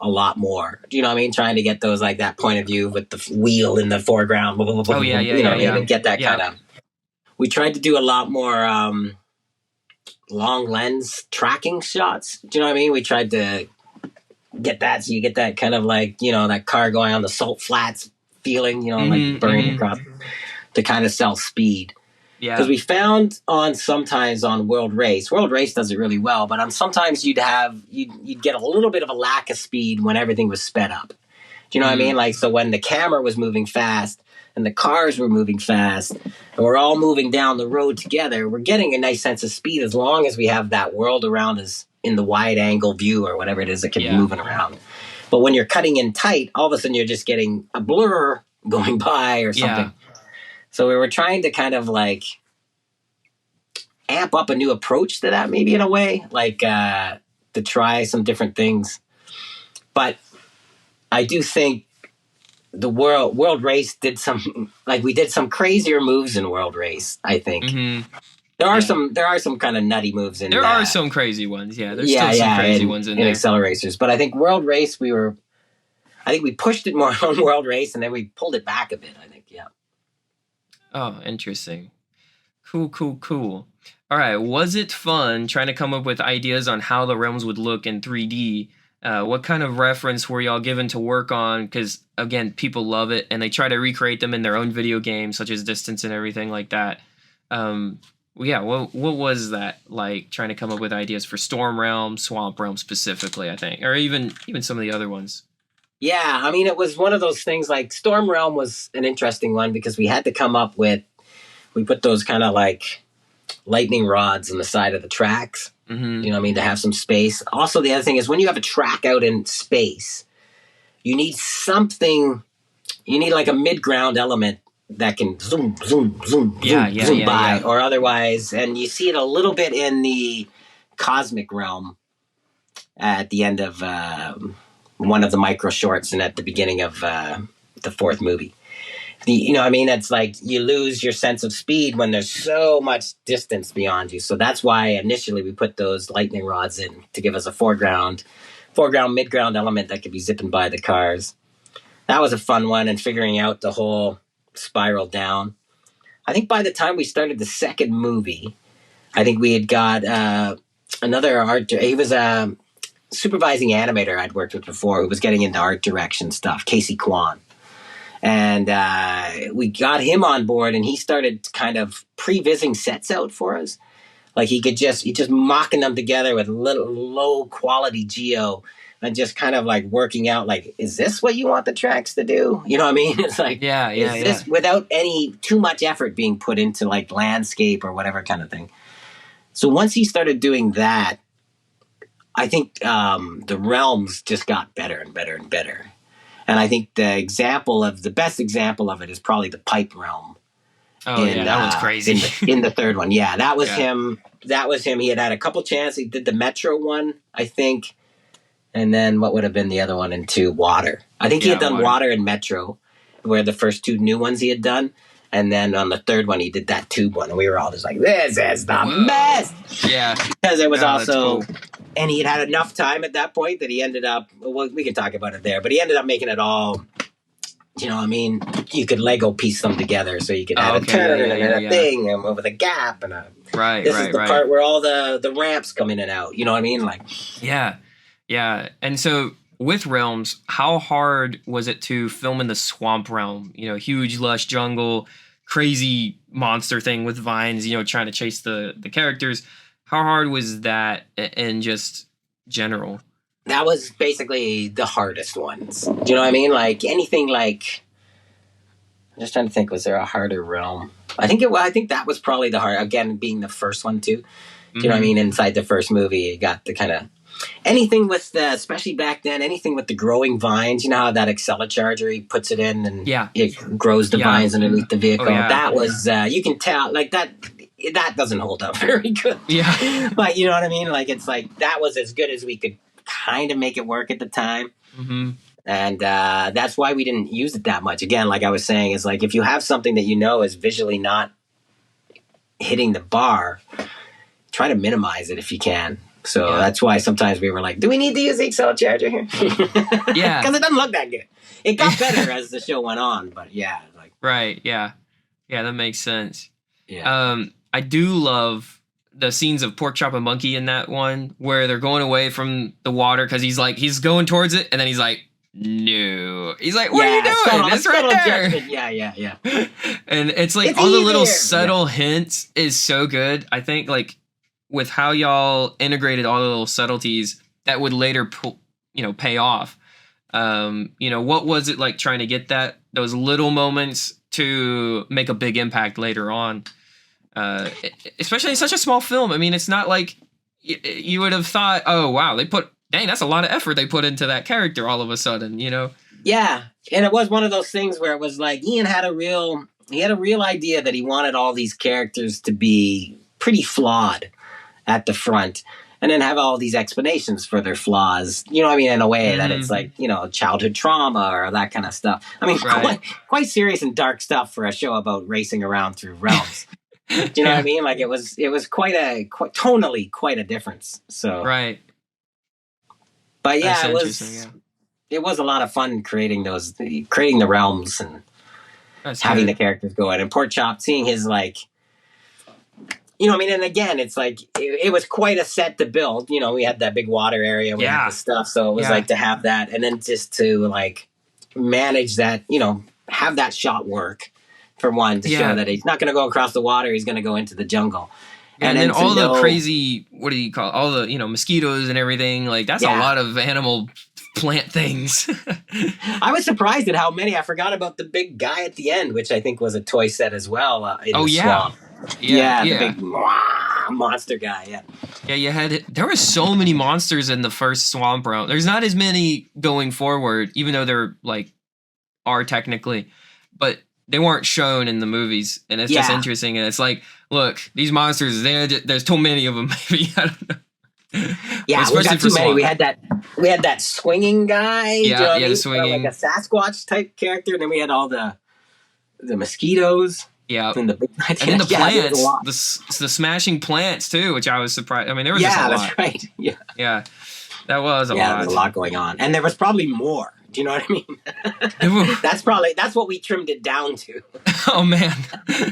a lot more. Do you know what I mean? Trying to get those like that point of view with the wheel in the foreground. Blah, blah, blah, oh yeah, and get that kind of. We tried to do a lot more long lens tracking shots. Do you know what I mean? We tried to get that so you get that kind of like, that car going on the salt flats feeling, like burning across to kind of sell speed. Yeah. Because we found sometimes on World Race does it really well, but sometimes you'd get a little bit of a lack of speed when everything was sped up. Do you know what I mean? Like, so when the camera was moving fast and the cars were moving fast and we're all moving down the road together, we're getting a nice sense of speed as long as we have that world around us in the wide angle view or whatever it is that can be moving around. But when you're cutting in tight, all of a sudden you're just getting a blur going by or something. Yeah. So we were trying to kind of like amp up a new approach to that, maybe in a way, like to try some different things. But I do think the World Race did some crazier moves in World Race, I think. Mm-hmm. There are some kind of nutty moves in there. There are some crazy ones, yeah. There's still some crazy ones in there. AcceleRacers. But I think World Race, I think we pushed it more on World Race and then we pulled it back a bit, I think, yeah. Oh, interesting. Cool. All right, was it fun trying to come up with ideas on how the realms would look in 3D? What kind of reference were y'all given to work on? Because, again, people love it, and they try to recreate them in their own video games, such as Distance and everything like that. What was that like, trying to come up with ideas for Storm Realm, Swamp Realm specifically, I think, or even some of the other ones? Yeah, I mean, it was one of those things, like Storm Realm was an interesting one because we had to come up with, we put those kind of like lightning rods on the side of the tracks, you know what I mean, to have some space. Also, the other thing is when you have a track out in space, you need like a mid-ground element that can zoom by, or otherwise, and you see it a little bit in the Cosmic Realm at the end of one of the micro shorts and at the beginning of the fourth movie. You know what I mean? It's like you lose your sense of speed when there's so much distance beyond you. So that's why initially we put those lightning rods in to give us a foreground, mid-ground element that could be zipping by the cars. That was a fun one, and figuring out the whole spiral down. I think by the time we started the second movie, I think we had got another art. He was a supervising animator I'd worked with before who was getting into art direction stuff, Casey Kwan. And we got him on board, and he started kind of pre-vising sets out for us. Like he just mocking them together with little low quality geo and just kind of like working out like, is this what you want the tracks to do? You know what I mean? It's like, is this without any too much effort being put into like landscape or whatever kind of thing. So once he started doing that, I think the realms just got better and better and better. And I think the best example of it is probably the pipe realm. Oh, yeah, that one's crazy. In the third one. Yeah, that was him. That was him. He had a couple chances. He did the Metro one, I think. And then what would have been the other one in two? Water. I think he had done Water and Metro, were the first two new ones he had done. And then on the third one, he did that tube one. And we were all just like, this is the best. Yeah. Because it was also... Cool. And he had enough time at that point that he ended up... Well, we can talk about it there. But he ended up making it all... You know what I mean? You could Lego piece them together. So you could have a turn and a thing and with a gap. And this is the part where all the ramps come in and out. You know what I mean? Like, yeah. Yeah. And so... With Realms, how hard was it to film in the swamp realm? You know, huge, lush jungle, crazy monster thing with vines, you know, trying to chase the characters. How hard was that in just general? That was basically the hardest ones. Do you know what I mean? Like anything like... I'm just trying to think, was there a harder realm? I think that was probably the hard... Again, being the first one, too. Do you know what I mean? Inside the first movie, you got the kind of... Anything with the, especially back then, anything with the growing vines, you know how that Accelecharger, he puts it in and it grows the vines underneath the vehicle. Oh, that was, you can tell, like that doesn't hold up very good. Yeah. But you know what I mean? Like, it's like, that was as good as we could kind of make it work at the time. Mm-hmm. And that's why we didn't use it that much. Again, like I was saying, is like, if you have something that you know is visually not hitting the bar, try to minimize it if you can. So that's why sometimes we were like, do we need to use the Accelecharger here? Yeah. Because it doesn't look that good. It got better as the show went on, but yeah. Like, right, yeah. Yeah, that makes sense. Yeah. I do love the scenes of Pork Chop and Monkey in that one, where they're going away from the water, because he's going towards it, and then he's like, no. He's like, what are you doing? It's right there. Judgment. Yeah. And it's like, all the little subtle hints is so good. I think, like, with how y'all integrated all the little subtleties that would later, pay off. What was it like trying to get those little moments to make a big impact later on? Especially in such a small film. I mean, it's not like you would have thought, oh, wow, that's a lot of effort they put into that character all of a sudden, you know? Yeah. And it was one of those things where it was like, Ian had a real idea that he wanted all these characters to be pretty flawed at the front, and then have all these explanations for their flaws, you know what I mean, in a way that it's like, childhood trauma or that kind of stuff. I mean, quite serious and dark stuff for a show about racing around through realms. Do you know what I mean? Like, it was tonally quite a difference. So, right. But yeah, it was a lot of fun creating the realms and having the characters go in. And Pork Chop, seeing his, like, you know what I mean? And again, it's like, it was quite a set to build. You know, we had that big water area with the stuff. So it was like to have that, and then just to like manage that, have that shot work for one, to show that he's not going to go across the water. He's going to go into the jungle. And then all the crazy, what do you call it? All the, mosquitoes and everything. Like, that's a lot of animal plant things. I was surprised at how many. I forgot about the big guy at the end, which I think was a toy set as well. In the swamp. The big monster guy. There were so many monsters in the first swamp realm. There's not as many going forward, even though there are technically, but they weren't shown in the movies, and it's just interesting. And it's like, look, these monsters, there's too many of them. Maybe, I don't know. Yeah, we especially got too for many. Swamp. We had that swinging guy. Yeah, you know what I the mean? swinging. Like a Sasquatch type character, and then we had all the mosquitoes. Yeah, And the and then the there was a plants, lot. the smashing plants too, which I was surprised. I mean, there was just a lot. That's right. Yeah, That was a lot. there was a lot going on, and there was probably more. Do you know what I mean? That's what we trimmed it down to. Oh man.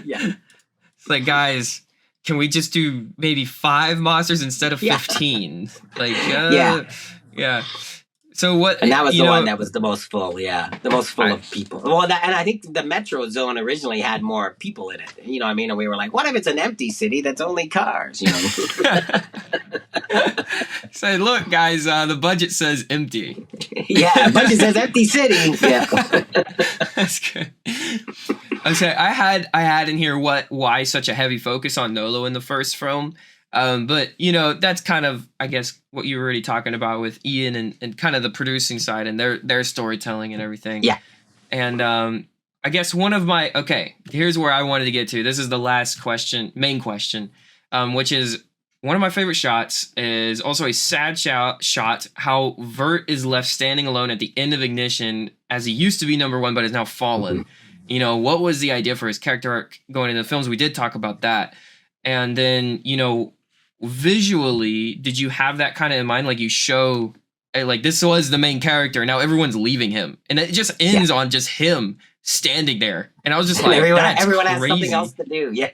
Yeah. It's like, guys, can we just do maybe 5 monsters instead of 15? Like, yeah. So what? And that was the one that was the most full. Yeah, the most full of people. Well, and I think the Metro Zone originally had more people in it. You know what I mean? And we were like, what if it's an empty city that's only cars? You know. Say, look, guys, the budget says empty. Yeah, budget says empty city. Yeah. That's good. Okay, I had in here why such a heavy focus on Nolo in the first film. But that's kind of, I guess, what you were already talking about with Ian and kind of the producing side and their storytelling and everything. Yeah. And I guess here's where I wanted to get to. This is the last main question, which is one of my favorite shots is also a sad shot, how Vert is left standing alone at the end of Ignition as he used to be number 1, but is now fallen. Mm-hmm. What was the idea for his character arc going into the films? We did talk about that. And then, visually, did you have that kind of in mind? Like you show, like this was the main character, now everyone's leaving him, and it just ends on just him standing there. And I was just like, everyone crazy. has something else to do. Yeah,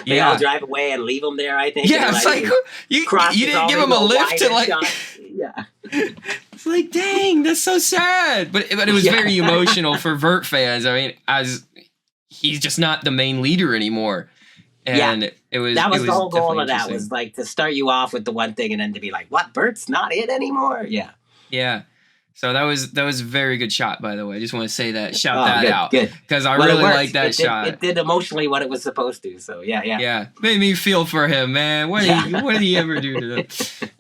they all drive away and leave him there. I think. Yeah, it's like you didn't give him a lift to like. Yeah, it's like, dang, that's so sad. But it was very emotional for Vert fans. I mean, as he's just not the main leader anymore. And it was the whole goal of that was like to start you off with the one thing and then to be like, what, Bert's not it anymore? Yeah. So that was a very good shot, by the way. I just want to say that, shout that out, good, because I really like that shot. It did emotionally what it was supposed to. So yeah, made me feel for him, man. What did he ever do to them?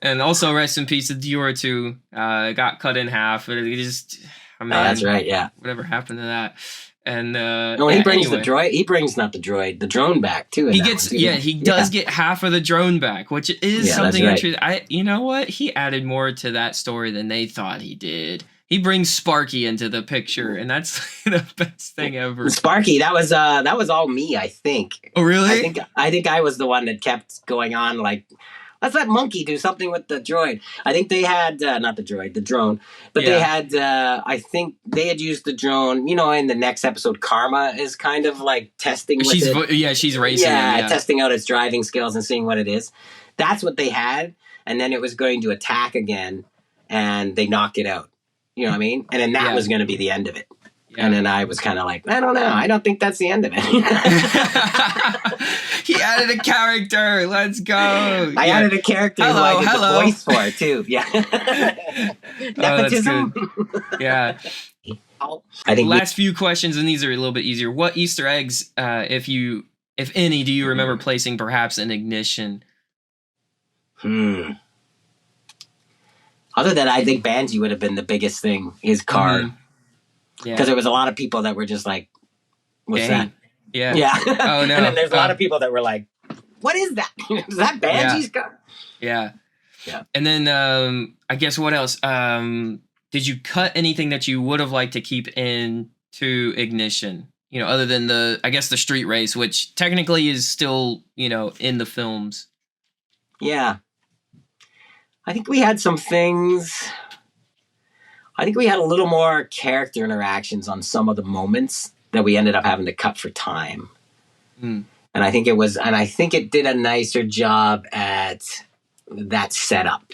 And also, rest in peace, the DEORA II got cut in half. It just, that's right. Yeah, whatever happened to that? And he brings the droid. He brings not the droid, the drone back too. He does get half of the drone back, which is something interesting. You know what? He added more to that story than they thought he did. He brings Sparky into the picture, and that's the best thing ever. Sparky, that was all me, I think. Oh, really? I think I was the one that kept going on like, let's let Monkey do something with the droid. I think they had, not the droid, the drone. But they had, I think they had used the drone. In the next episode, Karma is kind of like testing with it. She's racing. Yeah, testing out its driving skills and seeing what it is. That's what they had. And then it was going to attack again. And they knocked it out. You know what I mean? And then that was going to be the end of it. Yeah. And then I was kind of like, I don't know. I don't think that's the end of it. He added a character. Let's go. I added a character who I did the voice for, too. Yeah. Nepotism. Yeah. I think last few questions, and these are a little bit easier. What Easter eggs, if any, do you remember placing perhaps in Ignition? Other than I think Banjee would have been the biggest thing, his card. Because there was a lot of people that were just like, what's that? Yeah. Oh, no. And then there's a lot of people that were like, what is that? Is that Banjee's card? Yeah. And then I guess what else? Did you cut anything that you would have liked to keep into Ignition? Other than the street race, which technically is still, in the films. Yeah. I think we had some things. I think we had a little more character interactions on some of the moments that we ended up having to cut for time. And I think it did a nicer job at that setup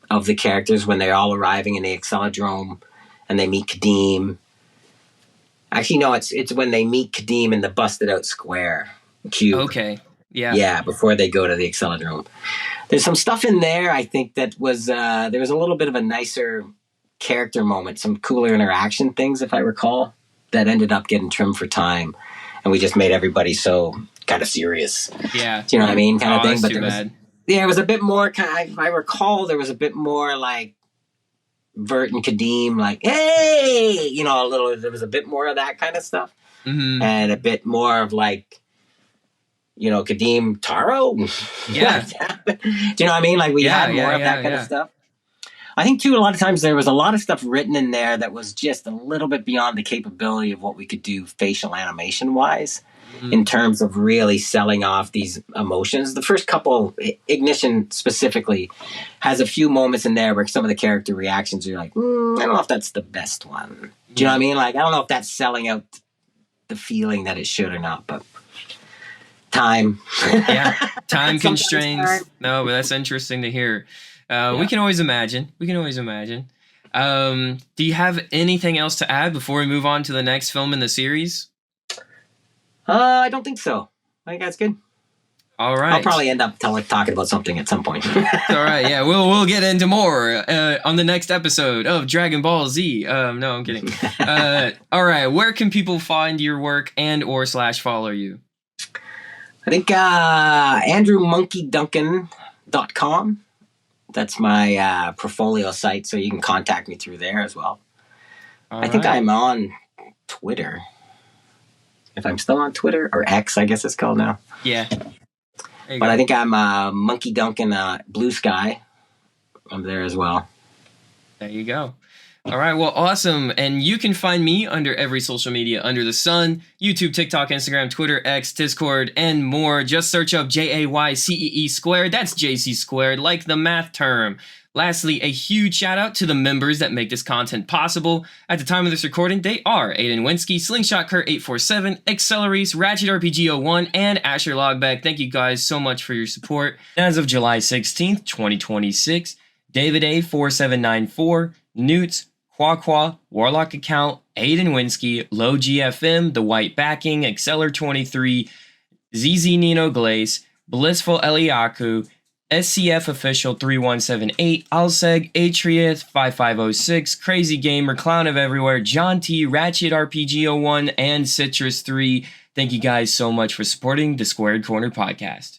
of the characters when they're all arriving in the Acceledrome and they meet Kadeem. Actually, no, it's when they meet Kadeem in the busted out square cube. Okay. Yeah. Yeah, before they go to the Acceledrome. There's some stuff in there, I think, that was, there was a little bit of a nicer character moment, some cooler interaction things, if I recall, that ended up getting trimmed for time. And we just made everybody so kind of serious. Yeah. Do you know what I mean? Kind of thing. But it was a bit more if I recall, there was a bit more like Vert and Kadeem, like, hey, there was a bit more of that kind of stuff. Mm-hmm. And a bit more of like, Kadeem Taro. Yeah. Do you know what I mean? Like we had more of that kind of stuff. I think too, a lot of times there was a lot of stuff written in there that was just a little bit beyond the capability of what we could do facial animation wise, in terms of really selling off these emotions. The first couple, Ignition specifically, has a few moments in there where some of the character reactions are like, I don't know if that's the best one. Do you know what I mean? Like, I don't know if that's selling out the feeling that it should or not, but time. Time constraints. No, but that's interesting to hear. We can always imagine. Do you have anything else to add before we move on to the next film in the series? I don't think so. I think that's good. All right. I'll probably end up talking about something at some point. All right. Yeah, we'll get into more on the next episode of Dragon Ball Z. No, I'm kidding. All right. Where can people find your work and/or /follow you? I think AndrewMonkeyDuncan.com. That's my portfolio site, so you can contact me through there as well. I think I'm on Twitter. If I'm still on Twitter, or X, I guess it's called now. Yeah. But I think I'm Monkey Duncan Blue Sky. I'm there as well. There you go. All right, well, awesome. And you can find me under every social media under the sun: YouTube, TikTok, Instagram, Twitter, X, Discord, and more. Just search up JayCee squared. That's JayCee squared, like the math term. Lastly, a huge shout out to the members that make this content possible. At the time of this recording, they are Aiden Winsky, Slingshot Kurt 847, AcceleRacers, Ratchet RPG 01, and Asher Logbeck. Thank you guys so much for your support. As of July 16th, 2026, David A 4794, Newts, Qua, Warlock Account, Aiden Winsky, Low GFM, The White Backing, Acceler23, ZZ Nino Glaze, Blissful Eliaku, SCF Official 3178, Alseg, Atrieth 5506, Crazy Gamer, Clown of Everywhere, John T, Ratchet RPG 01, and Citrus 3. Thank you guys so much for supporting the Squared Corner podcast.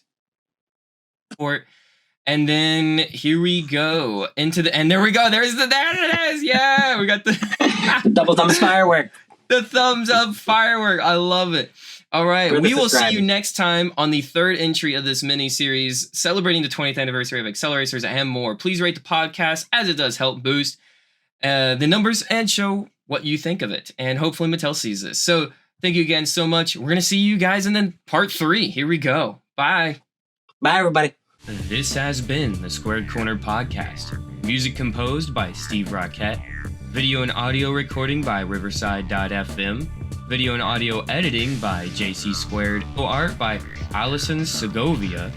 And then here we go and there we go. There it is. Yeah, we got the double thumbs firework. The thumbs up firework. I love it. All right. We will see you next time on the third entry of this mini-series celebrating the 20th anniversary of AcceleRacers and more. Please rate the podcast, as it does help boost the numbers and show what you think of it. And hopefully Mattel sees this. So thank you again so much. We're going to see you guys in then part 3. Here we go. Bye. Bye, everybody. This has been the Squared Corner podcast. Music composed by Steve Rockett. Video and audio recording by Riverside.fm. Video and audio editing by JayCee Squared. Art by Allison Segovia.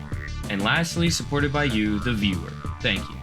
And lastly, supported by you, the viewer. Thank you.